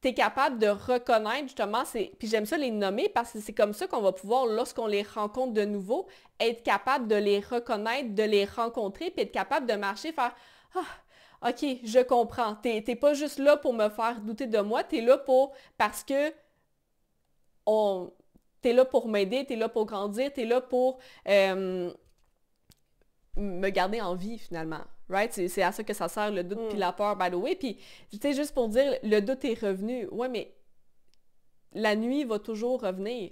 tu es capable de reconnaître justement, puis j'aime ça les nommer parce que c'est comme ça qu'on va pouvoir, lorsqu'on les rencontre de nouveau, être capable de les reconnaître, de les rencontrer, puis être capable de marcher, faire « Ah, OK, je comprends. T'es pas juste là pour me faire douter de moi, t'es là parce que t'es là pour m'aider, t'es là pour grandir, t'es là pour me garder en vie finalement. » Right? C'est à ça que ça sert le doute puis la peur, by the way. Puis, tu sais, juste pour dire, le doute est revenu. Ouais, mais la nuit va toujours revenir.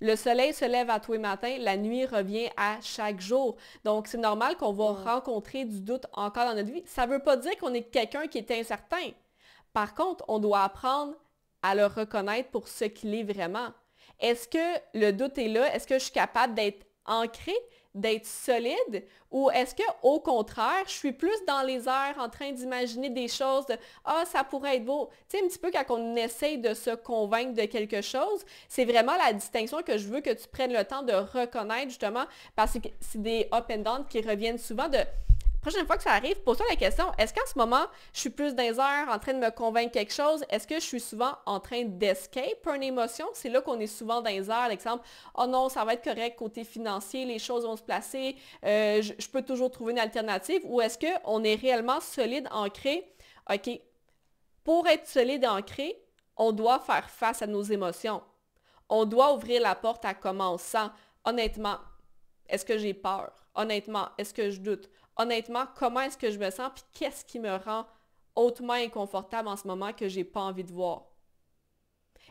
Le soleil se lève à tous les matins, la nuit revient à chaque jour. Donc, c'est normal qu'on va rencontrer du doute encore dans notre vie. Ça ne veut pas dire qu'on est quelqu'un qui est incertain. Par contre, on doit apprendre à le reconnaître pour ce qu'il est vraiment. Est-ce que le doute est là? Est-ce que je suis capable d'être ancrée, d'être solide, ou est-ce que au contraire, je suis plus dans les airs en train d'imaginer des choses de ah, ça pourrait être beau. Tu sais, un petit peu quand on essaye de se convaincre de quelque chose, c'est vraiment la distinction que je veux que tu prennes le temps de reconnaître justement parce que c'est des up and down qui reviennent souvent de prochaine fois que ça arrive, pose-toi la question, est-ce qu'en ce moment, je suis plus dans les airs en train de me convaincre quelque chose? Est-ce que je suis souvent en train d'escape une émotion? C'est là qu'on est souvent dans les airs, l'exemple, oh non, ça va être correct côté financier, les choses vont se placer, je peux toujours trouver une alternative. Ou est-ce qu'on est réellement solide, ancré? OK, pour être solide, ancré, on doit faire face à nos émotions. On doit ouvrir la porte à comment on se sent. Honnêtement, est-ce que j'ai peur? Honnêtement, est-ce que je doute? Honnêtement, comment est-ce que je me sens, puis qu'est-ce qui me rend hautement inconfortable en ce moment que j'ai pas envie de voir.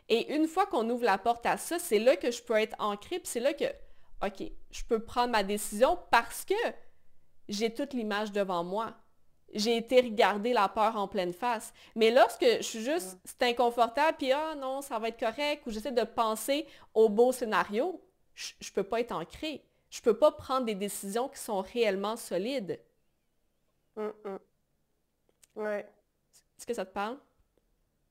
Et une fois qu'on ouvre la porte à ça, c'est là que je peux être ancrée, puis c'est là que, OK, je peux prendre ma décision parce que j'ai toute l'image devant moi. J'ai été regarder la peur en pleine face. Mais lorsque je suis juste, c'est inconfortable, puis ah non, ça va être correct, ou j'essaie de penser au beau scénario, je peux pas être ancrée. Je peux pas prendre des décisions qui sont réellement solides. Mm, mm. Ouais. Est-ce que ça te parle?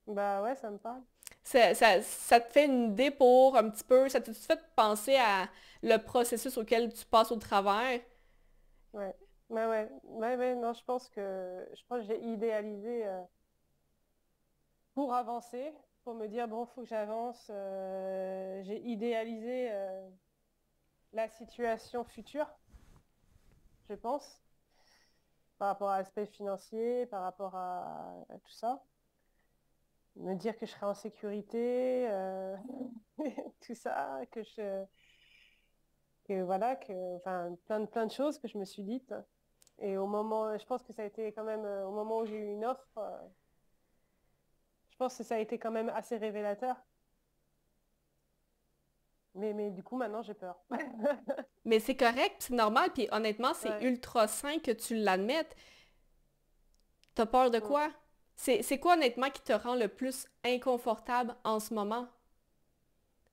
Bah ouais, ça me parle. Ça te fait une idée pour un petit peu, ça te fait penser à le processus auquel tu passes au travers. Ouais. Ouais, non, je pense que j'ai idéalisé pour avancer, pour me dire, bon, faut que j'avance. J'ai idéalisé la situation future, je pense, par rapport à l'aspect financier, par rapport à tout ça. Me dire que je serai en sécurité, tout ça, voilà, enfin, plein de choses que je me suis dites. Et au moment, je pense que ça a été quand même, au moment où j'ai eu une offre, je pense que ça a été quand même assez révélateur. Mais du coup, maintenant, j'ai peur. Mais c'est correct, c'est normal, puis honnêtement, c'est Ouais. ultra sain que tu l'admettes. T'as peur de Mm. quoi? C'est quoi honnêtement qui te rend le plus inconfortable en ce moment?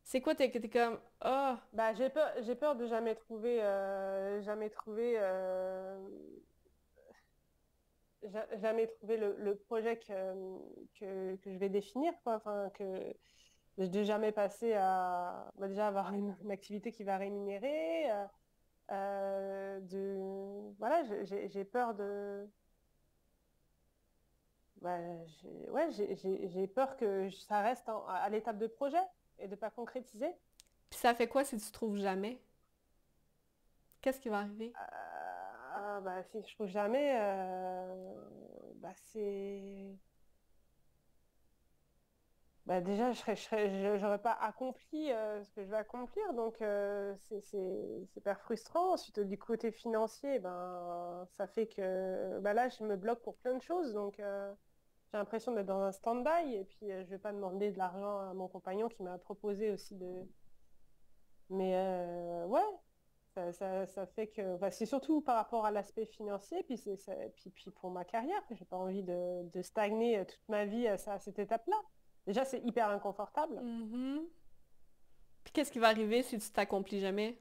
C'est quoi que t'es comme ah Bah, j'ai peur de jamais trouver le projet que je vais définir, quoi. Enfin, de jamais passer à bah, déjà avoir une activité qui va rémunérer. Voilà, j'ai peur de. Bah, ouais, j'ai peur que ça reste à l'étape de projet et de pas concrétiser. puis ça fait quoi si tu trouves jamais? Qu'est-ce qui va arriver? Bah, si je trouve jamais, bah, bah, déjà, j'aurais pas accompli ce que je vais accomplir, donc c'est super frustrant. Ensuite, du côté financier, ben, ça fait que bah, là, je me bloque pour plein de choses, donc j'ai l'impression d'être dans un stand-by, et puis je vais pas demander de l'argent à mon compagnon qui m'a proposé aussi de. Mais ouais, ça fait que bah, c'est surtout par rapport à l'aspect financier, puis pour ma carrière, que j'ai pas envie de stagner toute ma vie à cette étape-là. Déjà, c'est hyper inconfortable. Mhm. Puis qu'est-ce qui va arriver si tu t'accomplis jamais?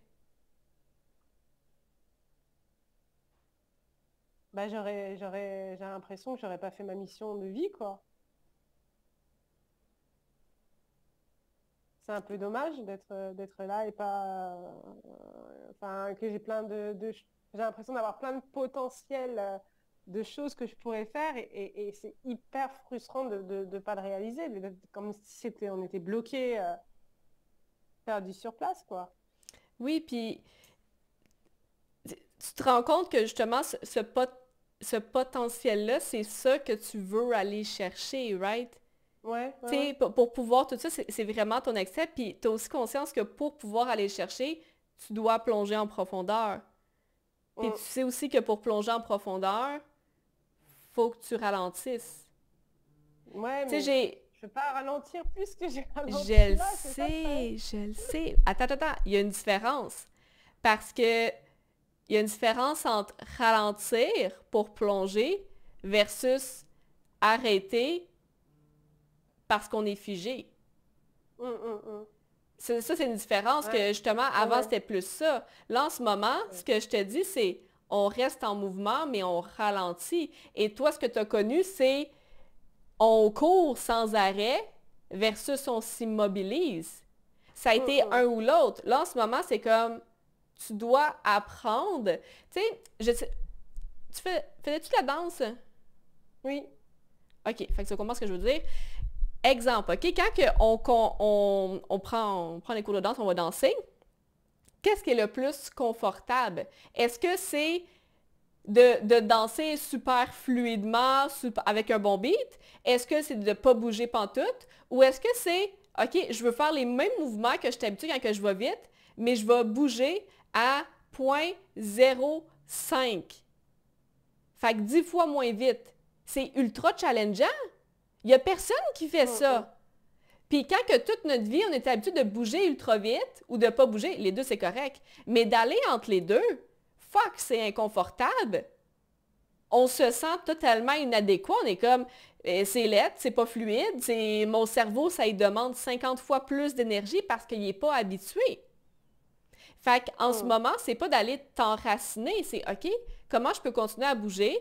Bah, j'ai l'impression que j'aurais pas fait ma mission de vie, quoi. C'est un peu dommage d'être là et pas. Enfin, que j'ai j'ai l'impression d'avoir plein de potentiel de choses que je pourrais faire et c'est hyper frustrant de pas le réaliser, comme si on était bloqué, perdu sur place, quoi. Oui, puis tu te rends compte que justement, ce potentiel-là, c'est ça que tu veux aller chercher, right? Ouais, ouais, Tu ouais. sais, pour pouvoir, tout ça, c'est vraiment ton accès, puis tu as aussi conscience que pour pouvoir aller le chercher, tu dois plonger en profondeur. Puis tu Mm. sais aussi que pour plonger en profondeur, faut que tu ralentisses. Ouais, Tu sais, mais je veux pas ralentir plus que j'ai ralenti là, c'est ça le problème. je le sais. Attends, il y a une différence. Parce que il y a une différence entre ralentir pour plonger versus arrêter parce qu'on est figé. Mm. Ça, c'est une différence que Ouais, justement, ouais, avant, ouais. c'était plus ça. Là, en ce moment, ce Ouais. que je te dis, c'est on reste en mouvement, mais on ralentit. Et toi, ce que tu as connu, c'est on court sans arrêt versus on s'immobilise. Ça a été un Mm. ou l'autre. Là, en ce moment, c'est comme tu dois apprendre. Tu sais, faisais-tu de la danse? Oui. OK, fait que tu comprends ce que je veux dire. Exemple, OK, quand on prend les cours de danse, on va danser, qu'est-ce qui est le plus confortable? Est-ce que c'est de danser super fluidement, avec un bon beat? Est-ce que c'est de ne pas bouger pantoute? Ou est-ce que c'est, OK, je veux faire les mêmes mouvements que je suis habituée quand que je vais vite, mais je vais bouger à 0,05. Fait que 10 fois moins vite. C'est ultra challengeant. Il n'y a personne qui fait Mm. ça. Puis quand que toute notre vie, on était habitué de bouger ultra vite ou de pas bouger, les deux c'est correct. Mais d'aller entre les deux, fuck, c'est inconfortable, on se sent totalement inadéquat. On est comme, c'est laid, c'est pas fluide, mon cerveau, ça lui demande 50 fois plus d'énergie parce qu'il n'est pas habitué. Fait qu'en ce moment, c'est pas d'aller t'enraciner, c'est OK, comment je peux continuer à bouger,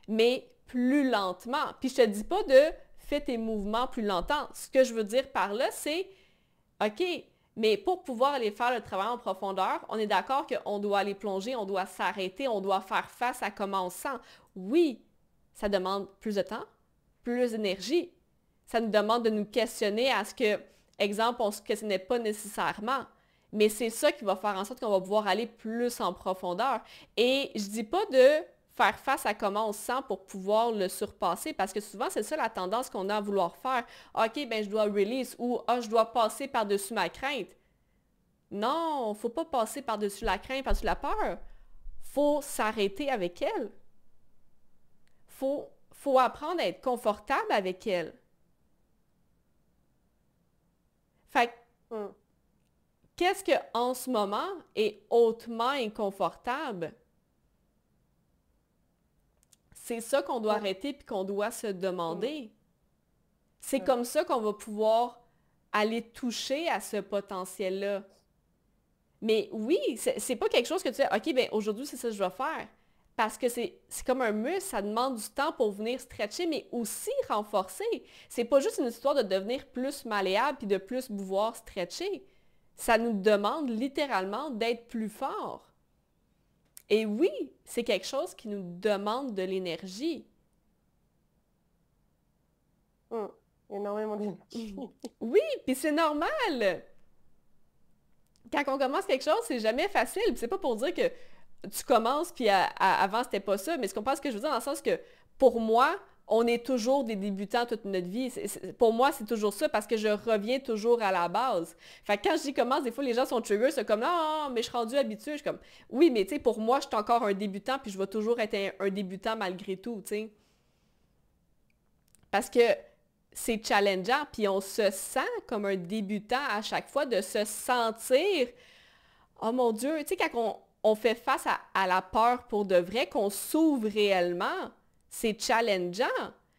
mais plus lentement. Puis je te dis pas de fais tes mouvements plus longtemps. Ce que je veux dire par là, c'est OK, mais pour pouvoir aller faire le travail en profondeur, on est d'accord qu'on doit aller plonger, on doit s'arrêter, on doit faire face à comment on se sent. Oui, ça demande plus de temps, plus d'énergie. Ça nous demande de nous questionner à ce que, exemple, on ne se questionnait pas nécessairement. Mais c'est ça qui va faire en sorte qu'on va pouvoir aller plus en profondeur. Et je dis pas de faire face à comment on se sent pour pouvoir le surpasser, parce que souvent, c'est ça la tendance qu'on a à vouloir faire. OK, ben je dois release ou je dois passer par-dessus ma crainte. Non, faut pas passer par-dessus la crainte, par-dessus la peur. Faut s'arrêter avec elle. Faut apprendre à être confortable avec elle. Fait que, qu'est-ce que en ce moment est hautement inconfortable? C'est ça qu'on doit arrêter puis qu'on doit se demander. C'est comme ça qu'on va pouvoir aller toucher à ce potentiel-là. Mais oui, c'est pas quelque chose que tu dis, OK, ben aujourd'hui, c'est ça que je vais faire. Parce que c'est comme un muscle, ça demande du temps pour venir stretcher, mais aussi renforcer. C'est pas juste une histoire de devenir plus malléable puis de plus pouvoir stretcher. Ça nous demande littéralement d'être plus fort. Et oui, c'est quelque chose qui nous demande de l'énergie. Énormément d'énergie. Oui, puis c'est normal. Quand on commence quelque chose, c'est jamais facile. Puis c'est pas pour dire que tu commences, puis avant, c'était pas ça. Mais ce qu'on pense que je veux dire, dans le sens que, pour moi, on est toujours des débutants toute notre vie. Pour moi, c'est toujours ça parce que je reviens toujours à la base. Fait que quand je dis commence, des fois, les gens sont triggers, c'est comme, non, mais je suis rendu habitué. Je suis comme, oui, mais tu sais, pour moi, je suis encore un débutant, puis je vais toujours être un débutant malgré tout, tu sais. Parce que c'est challengeant, puis on se sent comme un débutant à chaque fois, de se sentir, oh mon Dieu, tu sais, quand on fait face à la peur pour de vrai, qu'on s'ouvre réellement, c'est challengeant.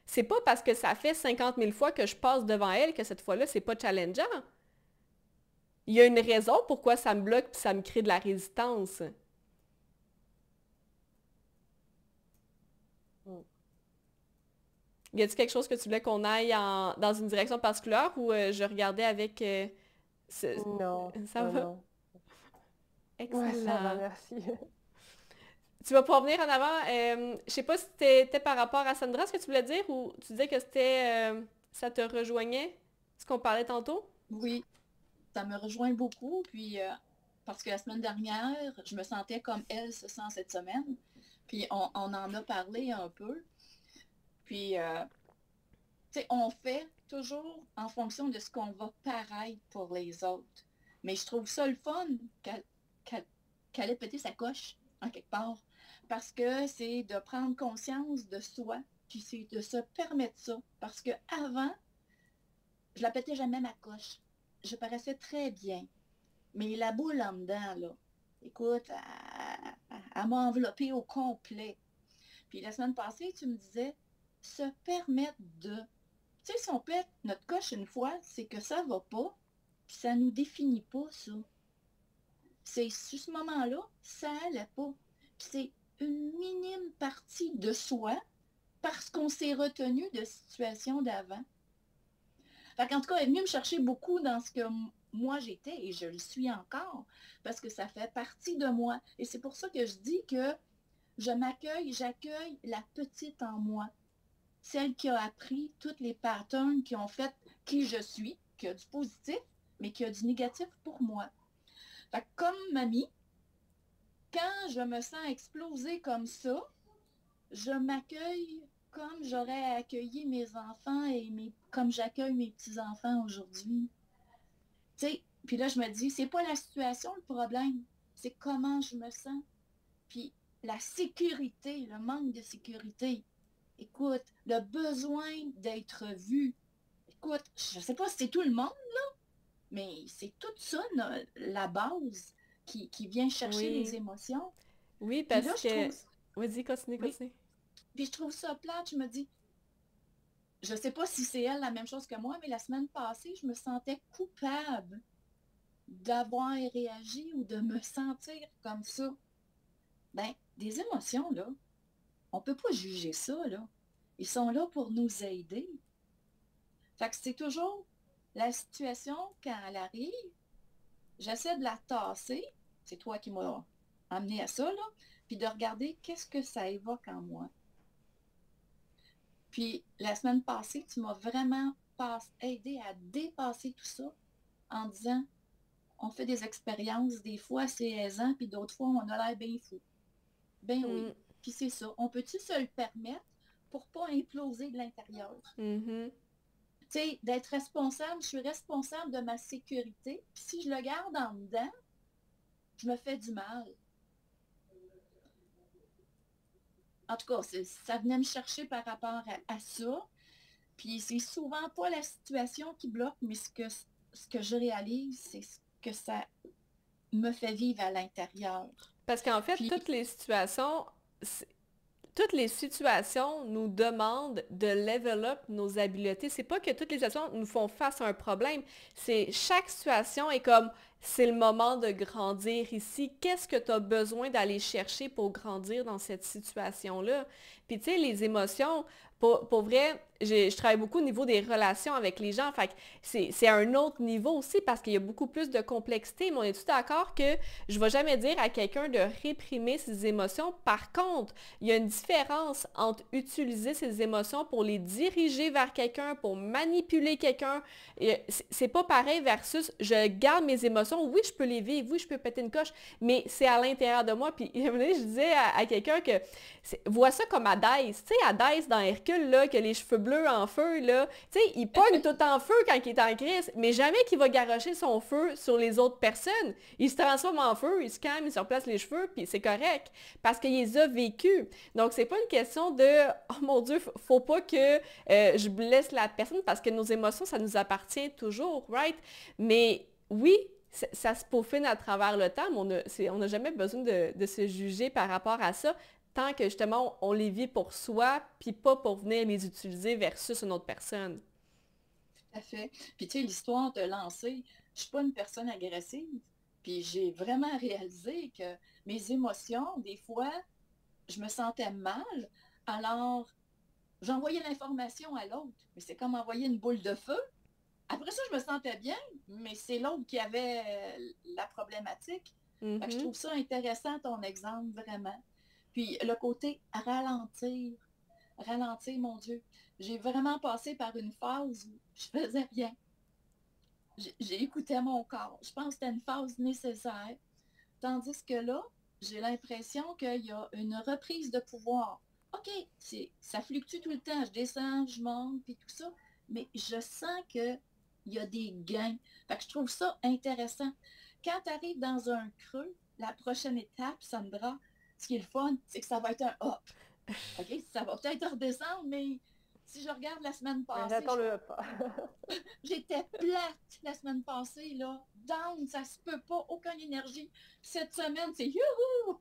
C'est pas parce que ça fait 50 000 fois que je passe devant elle que cette fois-là, c'est pas challengeant. Il y a une raison pourquoi ça me bloque et ça me crée de la résistance. Y a-t-il quelque chose que tu voulais qu'on aille dans une direction particulière ou je regardais avec... Non, ça va? non. Excellent. Ouais, ça va, merci. Tu vas pouvoir venir en avant. Je sais pas si c'était par rapport à Sandra, ce que tu voulais dire, ou tu disais que c'était ça te rejoignait, ce qu'on parlait tantôt? Oui, ça me rejoint beaucoup. Puis, parce que la semaine dernière, je me sentais comme elle se sent cette semaine. Puis, on en a parlé un peu. Puis, tu sais, on fait toujours en fonction de ce qu'on va paraître pour les autres. Mais je trouve ça le fun qu'elle ait pété sa coche, en quelque part. Parce que c'est de prendre conscience de soi, puis c'est de se permettre ça. Parce que avant, je la pétais jamais ma coche. Je paraissais très bien. Mais la boule en dedans, là, écoute, elle m'a enveloppée au complet. Puis la semaine passée, tu me disais, se permettre de... Tu sais, si on pète notre coche une fois, c'est que ça va pas, puis ça nous définit pas, ça. C'est sur ce moment-là, ça allait pas. Puis c'est une minime partie de soi parce qu'on s'est retenu de situations d'avant. Fait qu'en tout cas, elle est venue me chercher beaucoup dans ce que moi j'étais et je le suis encore parce que ça fait partie de moi. Et c'est pour ça que je dis que j'accueille la petite en moi. Celle qui a appris toutes les patterns qui ont fait qui je suis, qui a du positif, mais qui a du négatif pour moi. Fait que comme mamie, quand je me sens exploser comme ça, je m'accueille comme j'aurais accueilli mes enfants et comme j'accueille mes petits-enfants aujourd'hui. Tu sais, puis là, je me dis, c'est pas la situation le problème, c'est comment je me sens. Puis la sécurité, le manque de sécurité. Écoute, le besoin d'être vu. Écoute, je sais pas si c'est tout le monde, là, mais c'est tout ça, la base qui vient chercher les émotions. Oui, Puis parce là, je que... trouve... Vas-y, continue, Oui. continue. Puis je trouve ça plate, je me dis, je sais pas si c'est elle la même chose que moi, mais la semaine passée, je me sentais coupable d'avoir réagi ou de me sentir comme ça. Ben, des émotions, là, on peut pas juger ça, là. Ils sont là pour nous aider. Fait que c'est toujours la situation, quand elle arrive, j'essaie de la tasser, c'est toi qui m'as amené à ça, là, puis de regarder qu'est-ce que ça évoque en moi. Puis la semaine passée, tu m'as vraiment aidé à dépasser tout ça en disant, on fait des expériences, des fois c'est aisant, puis d'autres fois on a l'air bien fou. Ben oui. Puis c'est ça. On peut-tu se le permettre pour pas imploser de l'intérieur? Mm-hmm. Tu sais, d'être responsable, je suis responsable de ma sécurité. Puis si je le garde en dedans, je me fais du mal. En tout cas, ça venait me chercher par rapport à ça. Puis c'est souvent pas la situation qui bloque, mais ce que je réalise, c'est ce que ça me fait vivre à l'intérieur. Parce qu'en fait, Puis, toutes les situations nous demandent de level up nos habiletés. C'est pas que toutes les situations nous font face à un problème. C'est chaque situation est comme c'est le moment de grandir ici. Qu'est-ce que tu as besoin d'aller chercher pour grandir dans cette situation-là? Puis tu sais, les émotions, pour vrai, je travaille beaucoup au niveau des relations avec les gens. Fait que c'est un autre niveau aussi parce qu'il y a beaucoup plus de complexité. Mais on est tout d'accord que je ne vais jamais dire à quelqu'un de réprimer ses émotions. Par contre, il y a une différence entre utiliser ses émotions pour les diriger vers quelqu'un, pour manipuler quelqu'un. C'est pas pareil versus je garde mes émotions. Oui, je peux les vivre. Oui, je peux péter une coche, mais c'est à l'intérieur de moi. Puis, je disais à quelqu'un que vois ça comme Hadès. Tu sais, Hadès dans Hercule, là, que les cheveux bleus en feu, là, tu sais, il pogne tout en feu quand il est en crise, mais jamais qu'il va garrocher son feu sur les autres personnes. Il se transforme en feu, il se calme, il se replace les cheveux, puis c'est correct, parce qu'il les a vécus. Donc, c'est pas une question de « Oh mon Dieu, faut pas que je blesse la personne », parce que nos émotions, ça nous appartient toujours, right? Mais oui, ça se peaufine à travers le temps, mais on n'a jamais besoin de se juger par rapport à ça, tant que justement on les vit pour soi, puis pas pour venir les utiliser versus une autre personne. Tout à fait. Puis tu sais, l'histoire de lancer, je suis pas une personne agressive, puis j'ai vraiment réalisé que mes émotions, des fois, je me sentais mal, alors j'envoyais l'information à l'autre, mais c'est comme envoyer une boule de feu. Après ça, je me sentais bien, mais c'est l'autre qui avait la problématique. Fait que je trouve ça intéressant, ton exemple, vraiment. Puis le côté ralentir, mon Dieu. J'ai vraiment passé par une phase où je faisais rien. J'ai écouté mon corps. Je pense que c'était une phase nécessaire. Tandis que là, j'ai l'impression qu'il y a une reprise de pouvoir. OK, ça fluctue tout le temps. Je descends, je monte, puis tout ça. Mais je sens qu'il y a des gains. Fait que je trouve ça intéressant. Quand tu arrives dans un creux, la prochaine étape, Sandra, ce qui est le fun, c'est que ça va être un hop. OK? Ça va peut-être redescendre, mais si je regarde la semaine passée... J'attends le hop. J'étais plate la semaine passée, là. Down, ça se peut pas, aucune énergie. Cette semaine, c'est youhou!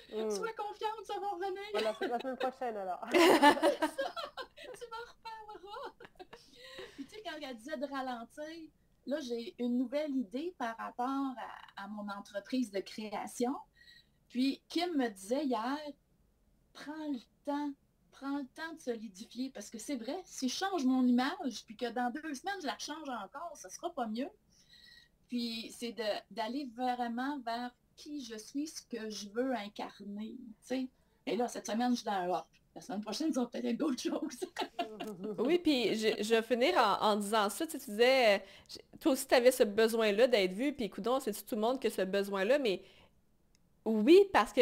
Sois confiante, ça va revenir. Voilà, c'est la semaine prochaine, alors. Tu m'en reparleras. Puis tu sais, quand elle disait de ralentir, là, j'ai une nouvelle idée par rapport à mon entreprise de création. Puis Kim me disait hier, prends le temps de solidifier, parce que c'est vrai, si je change mon image, puis que dans 2 semaines, je la change encore, ça sera pas mieux. Puis c'est d'aller vraiment vers qui je suis, ce que je veux incarner, tu sais. Et là, cette semaine, je suis dans un hop. La semaine prochaine, ça va peut-être être d'autres choses. Oui, puis je vais finir en disant ça. Tu disais, toi aussi, tu avais ce besoin-là d'être vu, puis écoute, c'est tout le monde qui a ce besoin-là, mais oui, parce que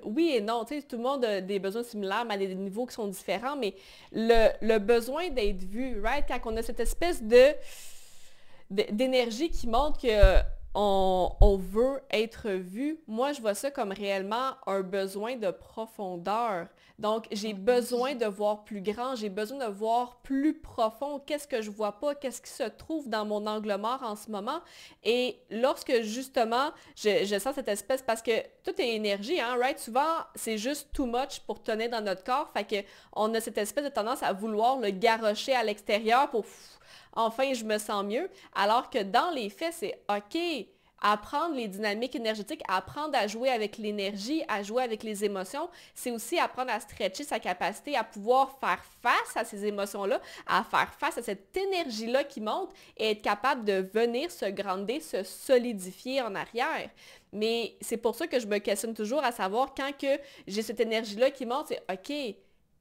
oui et non, tu sais, tout le monde a des besoins similaires, mais à des niveaux qui sont différents, mais le besoin d'être vu, right, quand on a cette espèce d'énergie qui montre que on veut être vu, moi je vois ça comme réellement un besoin de profondeur. Donc j'ai besoin de voir plus grand, j'ai besoin de voir plus profond, qu'est-ce que je vois pas, qu'est-ce qui se trouve dans mon angle mort en ce moment. Et lorsque justement je sens cette espèce, parce que tout est énergie, hein, right? Souvent c'est juste too much pour tenir dans notre corps, fait que on a cette espèce de tendance à vouloir le garrocher à l'extérieur pour enfin je me sens mieux, alors que dans les faits c'est OK. Apprendre les dynamiques énergétiques, apprendre à jouer avec l'énergie, à jouer avec les émotions, c'est aussi apprendre à stretcher sa capacité à pouvoir faire face à ces émotions-là, à faire face à cette énergie-là qui monte et être capable de venir se grander, se solidifier en arrière. Mais c'est pour ça que je me questionne toujours à savoir quand que j'ai cette énergie-là qui monte, c'est OK,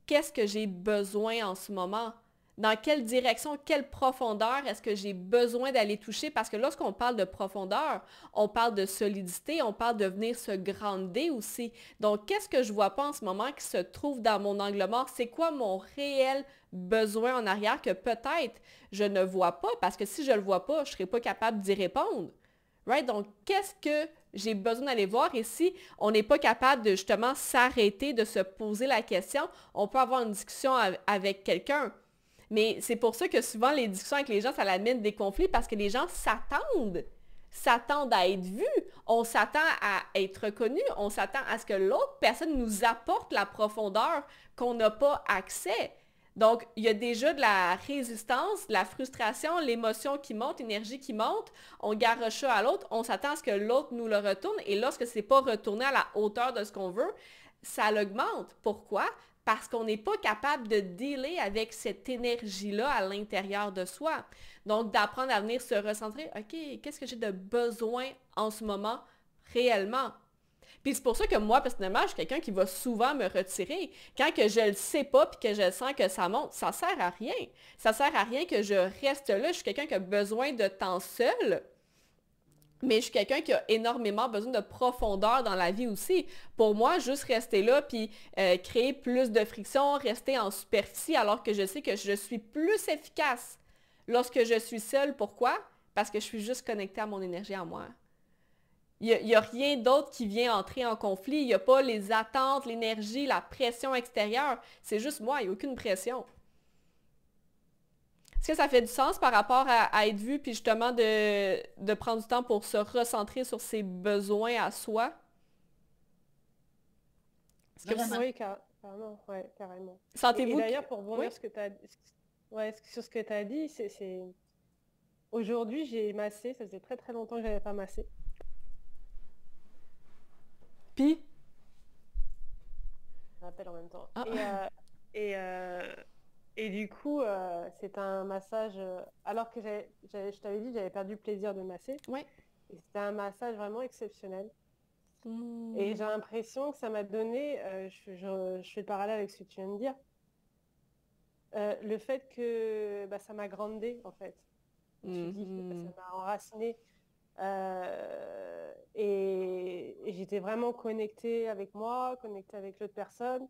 qu'est-ce que j'ai besoin en ce moment? Dans quelle direction, quelle profondeur est-ce que j'ai besoin d'aller toucher? Parce que lorsqu'on parle de profondeur, on parle de solidité, on parle de venir se grander aussi. Donc, qu'est-ce que je ne vois pas en ce moment qui se trouve dans mon angle mort? C'est quoi mon réel besoin en arrière que peut-être je ne vois pas? Parce que si je ne le vois pas, je ne serai pas capable d'y répondre. Right? Donc, qu'est-ce que j'ai besoin d'aller voir? Et si on n'est pas capable de justement s'arrêter, de se poser la question, on peut avoir une discussion avec quelqu'un. Mais c'est pour ça que souvent, les discussions avec les gens, ça amène des conflits parce que les gens s'attendent à être vus, on s'attend à être reconnu, on s'attend à ce que l'autre personne nous apporte la profondeur qu'on n'a pas accès. Donc, il y a déjà de la résistance, de la frustration, l'émotion qui monte, l'énergie qui monte, on garoche ça à l'autre, on s'attend à ce que l'autre nous le retourne et lorsque ce n'est pas retourné à la hauteur de ce qu'on veut, ça l'augmente. Pourquoi? Parce qu'on n'est pas capable de dealer avec cette énergie-là à l'intérieur de soi. Donc, d'apprendre à venir se recentrer, OK, qu'est-ce que j'ai de besoin en ce moment réellement? Puis c'est pour ça que moi, personnellement, je suis quelqu'un qui va souvent me retirer. Quand que je le sais pas puis que je sens que ça monte, ça sert à rien. Ça sert à rien que je reste là. Je suis quelqu'un qui a besoin de temps seul. Mais je suis quelqu'un qui a énormément besoin de profondeur dans la vie aussi. Pour moi, juste rester là puis créer plus de friction, rester en superficie alors que je sais que je suis plus efficace lorsque je suis seule. Pourquoi? Parce que je suis juste connectée à mon énergie à moi. Il n'y a rien d'autre qui vient entrer en conflit. Il n'y a pas les attentes, l'énergie, la pression extérieure. C'est juste moi, il n'y a aucune pression. Est-ce que ça fait du sens par rapport à être vu, puis justement de prendre du temps pour se recentrer sur ses besoins à soi? Oui, carrément, ouais, carrément. Sentez-vous d'ailleurs, pour rebondir oui? sur ce que tu as dit, aujourd'hui, j'ai massé, ça faisait très très longtemps que je n'avais pas massé. Puis? Je rappelle en même temps. Ah. Et du coup, c'est un massage, alors que je t'avais dit, j'avais perdu le plaisir de masser. Ouais. Et c'était un massage vraiment exceptionnel. Et j'ai l'impression que ça m'a donné, je fais le parallèle avec ce que tu viens de dire, le fait que ça m'a grandé en fait. Je me suis dit que ça m'a enraciné. Et j'étais vraiment connectée avec moi, connectée avec l'autre personne.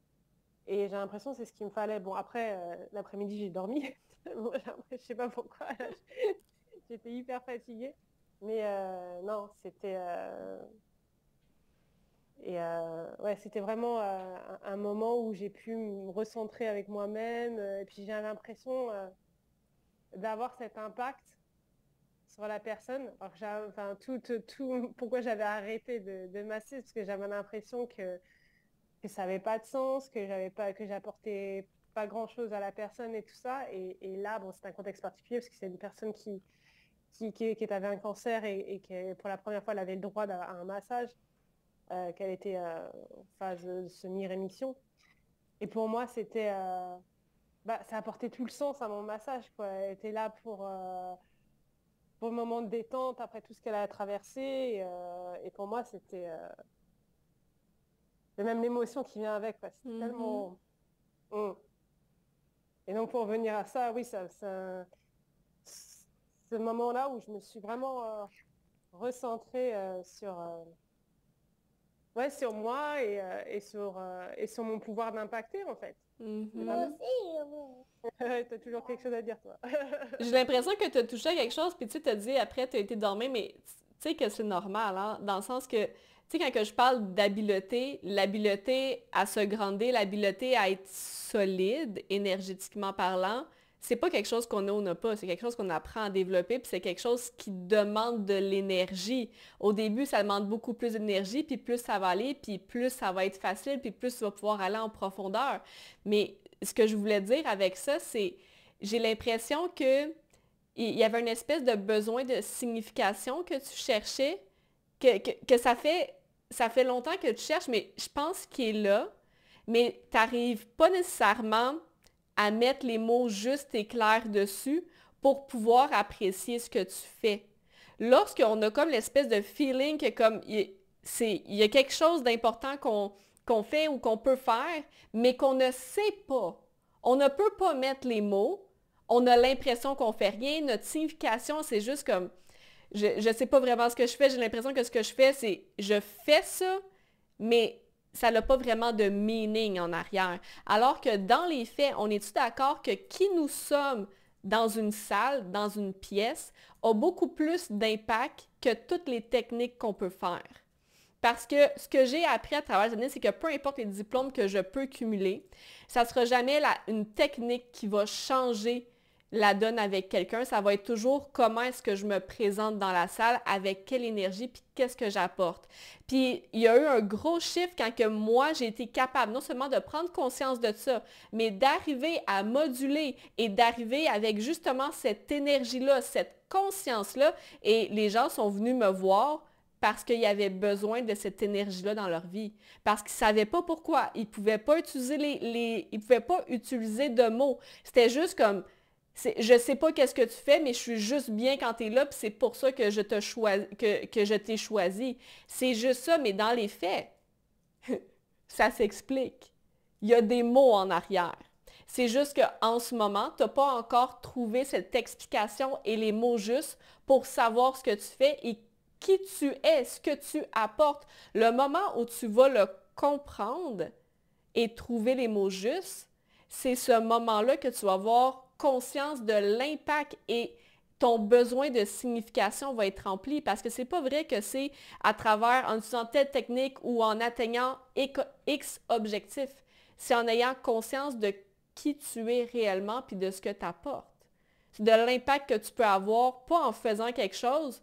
Et j'ai l'impression que c'est ce qu'il me fallait. Bon, après, l'après-midi, j'ai dormi. Bon, je sais pas pourquoi. J'étais hyper fatiguée. Mais non, c'était... ouais, c'était vraiment un moment où j'ai pu me recentrer avec moi-même. Et puis j'ai l'impression d'avoir cet impact sur la personne. Alors tout pourquoi j'avais arrêté de masser, parce que j'avais l'impression que ça n'avait pas de sens, que j'apportais pas grand-chose à la personne et tout ça. Et là, bon, c'est un contexte particulier parce que c'est une personne qui avait un cancer et qui, pour la première fois, elle avait le droit à un massage, qu'elle était en phase de semi-rémission. Et pour moi, c'était... ça apportait tout le sens à mon massage, quoi. Elle était là pour le moment de détente, après tout ce qu'elle a traversé. Et pour moi, c'était... et même l'émotion qui vient avec, c'est tellement... Et donc pour revenir à ça, oui, ce moment-là où je me suis vraiment recentrée sur moi et sur mon pouvoir d'impacter en fait. Moi aussi. T'as toujours quelque chose à dire, toi. J'ai l'impression que tu as touché à quelque chose, puis tu as dit après, tu as été dormir, mais Tu sais que c'est normal, hein? Dans le sens que, tu sais, quand que je parle d'habileté, l'habileté à se grandir, l'habileté à être solide, énergétiquement parlant, c'est pas quelque chose qu'on a ou n'a pas, c'est quelque chose qu'on apprend à développer, puis c'est quelque chose qui demande de l'énergie. Au début, ça demande beaucoup plus d'énergie, puis plus ça va aller, puis plus ça va être facile, puis plus tu vas pouvoir aller en profondeur. Mais ce que je voulais dire avec ça, c'est, j'ai l'impression que il y avait une espèce de besoin de signification que tu cherchais, que ça fait longtemps que tu cherches, mais je pense qu'il est là, mais tu n'arrives pas nécessairement à mettre les mots justes et clairs dessus pour pouvoir apprécier ce que tu fais. Lorsqu'on a comme l'espèce de feeling que comme il y a quelque chose d'important qu'on fait ou qu'on peut faire, mais qu'on ne sait pas. On ne peut pas mettre les mots, on a l'impression qu'on fait rien, notre signification, c'est juste comme, je ne sais pas vraiment ce que je fais, j'ai l'impression que ce que je fais, c'est, je fais ça, mais ça n'a pas vraiment de meaning en arrière. Alors que dans les faits, on est-tu d'accord que qui nous sommes dans une salle, dans une pièce, a beaucoup plus d'impact que toutes les techniques qu'on peut faire. Parce que ce que j'ai appris à travers les années, c'est que peu importe les diplômes que je peux cumuler, ça ne sera jamais une technique qui va changer la donne avec quelqu'un. Ça va être toujours comment est-ce que je me présente dans la salle, avec quelle énergie, puis qu'est-ce que j'apporte. Puis il y a eu un gros chiffre quand que moi, j'ai été capable non seulement de prendre conscience de ça, mais d'arriver à moduler et d'arriver avec justement cette énergie-là, cette conscience-là. Et les gens sont venus me voir parce qu'ils avaient besoin de cette énergie-là dans leur vie. Parce qu'ils ne savaient pas pourquoi. Ils ne pouvaient pas utiliser ils pouvaient pas utiliser de mots. C'était juste comme, je ne sais pas qu'est-ce que tu fais, mais je suis juste bien quand tu es là, puis c'est pour ça que je t'ai choisi. C'est juste ça, mais dans les faits, ça s'explique. Il y a des mots en arrière. C'est juste qu'en ce moment, tu n'as pas encore trouvé cette explication et les mots justes pour savoir ce que tu fais et qui tu es, ce que tu apportes. Le moment où tu vas le comprendre et trouver les mots justes, c'est ce moment-là que tu vas avoir conscience de l'impact et ton besoin de signification va être rempli parce que c'est pas vrai que c'est à travers, en utilisant telle technique ou en atteignant X objectif. C'est en ayant conscience de qui tu es réellement puis de ce que tu apportes. C'est de l'impact que tu peux avoir, pas en faisant quelque chose,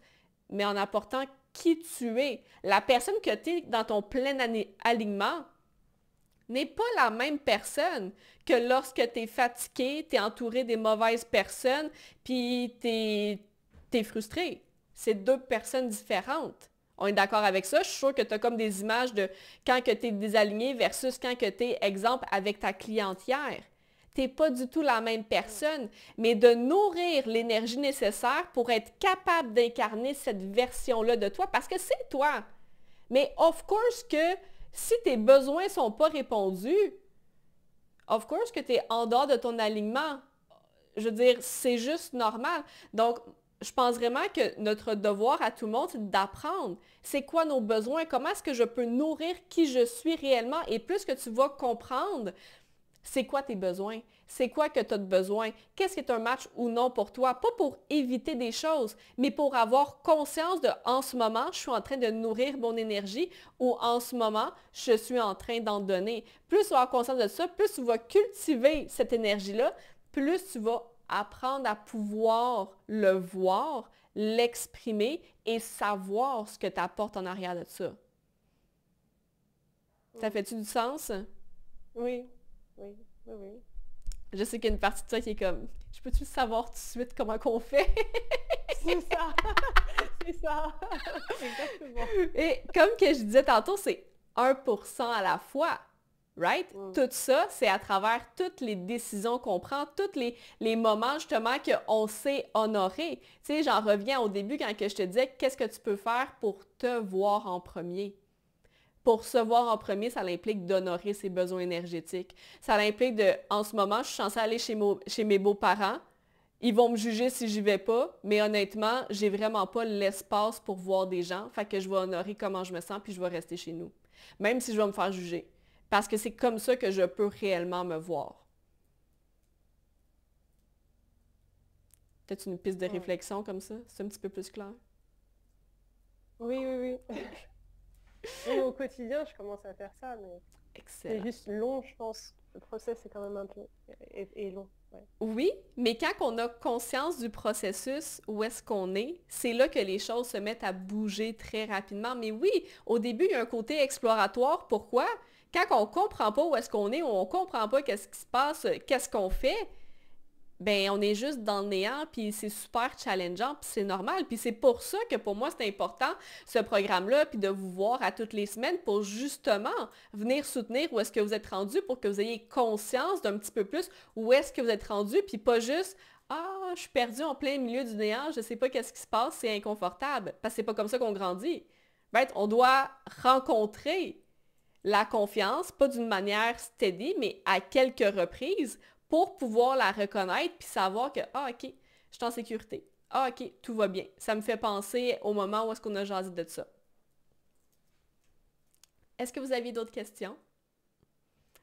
mais en apportant qui tu es. La personne que tu es dans ton plein alignement n'est pas la même personne que lorsque tu es fatigué, tu es entouré des mauvaises personnes, puis tu es frustré. C'est deux personnes différentes. On est d'accord avec ça? Je suis sûre que tu as comme des images de quand tu es désaligné versus quand tu es, exemple, avec ta clientière. Tu n'es pas du tout la même personne, mais de nourrir l'énergie nécessaire pour être capable d'incarner cette version-là de toi, parce que c'est toi. Mais of course que si tes besoins ne sont pas répondus, of course que tu es en dehors de ton alignement. Je veux dire, c'est juste normal. Donc, je pense vraiment que notre devoir à tout le monde, c'est d'apprendre. C'est quoi nos besoins? Comment est-ce que je peux nourrir qui je suis réellement? Et plus que tu vas comprendre, c'est quoi tes besoins? C'est quoi que tu as de besoin? Qu'est-ce qui est un match ou non pour toi? Pas pour éviter des choses, mais pour avoir conscience de en ce moment, je suis en train de nourrir mon énergie ou en ce moment, je suis en train d'en donner. Plus tu vas avoir conscience de ça, plus tu vas cultiver cette énergie-là, plus tu vas apprendre à pouvoir le voir, l'exprimer et savoir ce que tu apportes en arrière de ça. Ça fait-tu du sens? Oui, oui, oui, oui. Je sais qu'il y a une partie de ça qui est comme, je peux-tu savoir tout de suite comment qu'on fait? C'est ça, c'est ça, exactement. Et comme que je disais tantôt, c'est 1% à la fois, right? Tout ça, c'est à travers toutes les décisions qu'on prend, tous les moments justement qu'on sait honorer. Tu sais, j'en reviens au début quand que je te disais, qu'est-ce que tu peux faire pour te voir en premier? Pour se voir en premier, ça implique d'honorer ses besoins énergétiques. Ça implique de, en ce moment, je suis censée aller chez mes beaux-parents. Ils vont me juger si j'y vais pas, mais honnêtement, j'ai vraiment pas l'espace pour voir des gens. Fait que je vais honorer comment je me sens, puis je vais rester chez nous. Même si je vais me faire juger. Parce que c'est comme ça que je peux réellement me voir. Peut-être une piste de réflexion comme ça? C'est un petit peu plus clair? Oui, oui, oui. Même au quotidien, je commence à faire ça, mais c'est Excellent. juste long, je pense. Le process est quand même un peu et long. Ouais. Oui, mais quand on a conscience du processus, où est-ce qu'on est, c'est là que les choses se mettent à bouger très rapidement. Mais oui, au début, il y a un côté exploratoire. Pourquoi? Quand on comprend pas où est-ce qu'on est, ou on comprend pas qu'est-ce qui se passe, qu'est-ce qu'on fait, ben on est juste dans le néant, puis c'est super challengeant, puis c'est normal. Puis c'est pour ça que pour moi, c'est important, ce programme-là, puis de vous voir à toutes les semaines pour justement venir soutenir où est-ce que vous êtes rendu pour que vous ayez conscience d'un petit peu plus où est-ce que vous êtes rendu, puis pas juste «Ah, je suis perdu en plein milieu du néant, je sais pas qu'est-ce qui se passe, c'est inconfortable». Parce que c'est pas comme ça qu'on grandit. Right? On doit rencontrer la confiance, pas d'une manière steady, mais à quelques reprises pour pouvoir la reconnaître puis savoir que, ah, ok, je suis en sécurité. Ah, ok, tout va bien. Ça me fait penser au moment où est-ce qu'on a jasé de ça. Est-ce que vous aviez d'autres questions?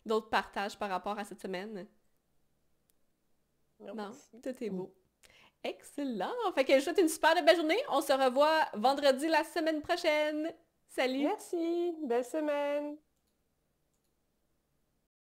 D'autres partages par rapport à cette semaine? Non, Non, merci. tout est beau. Excellent! Fait que je vous souhaite une super belle journée. On se revoit vendredi la semaine prochaine. Salut! Merci, belle semaine.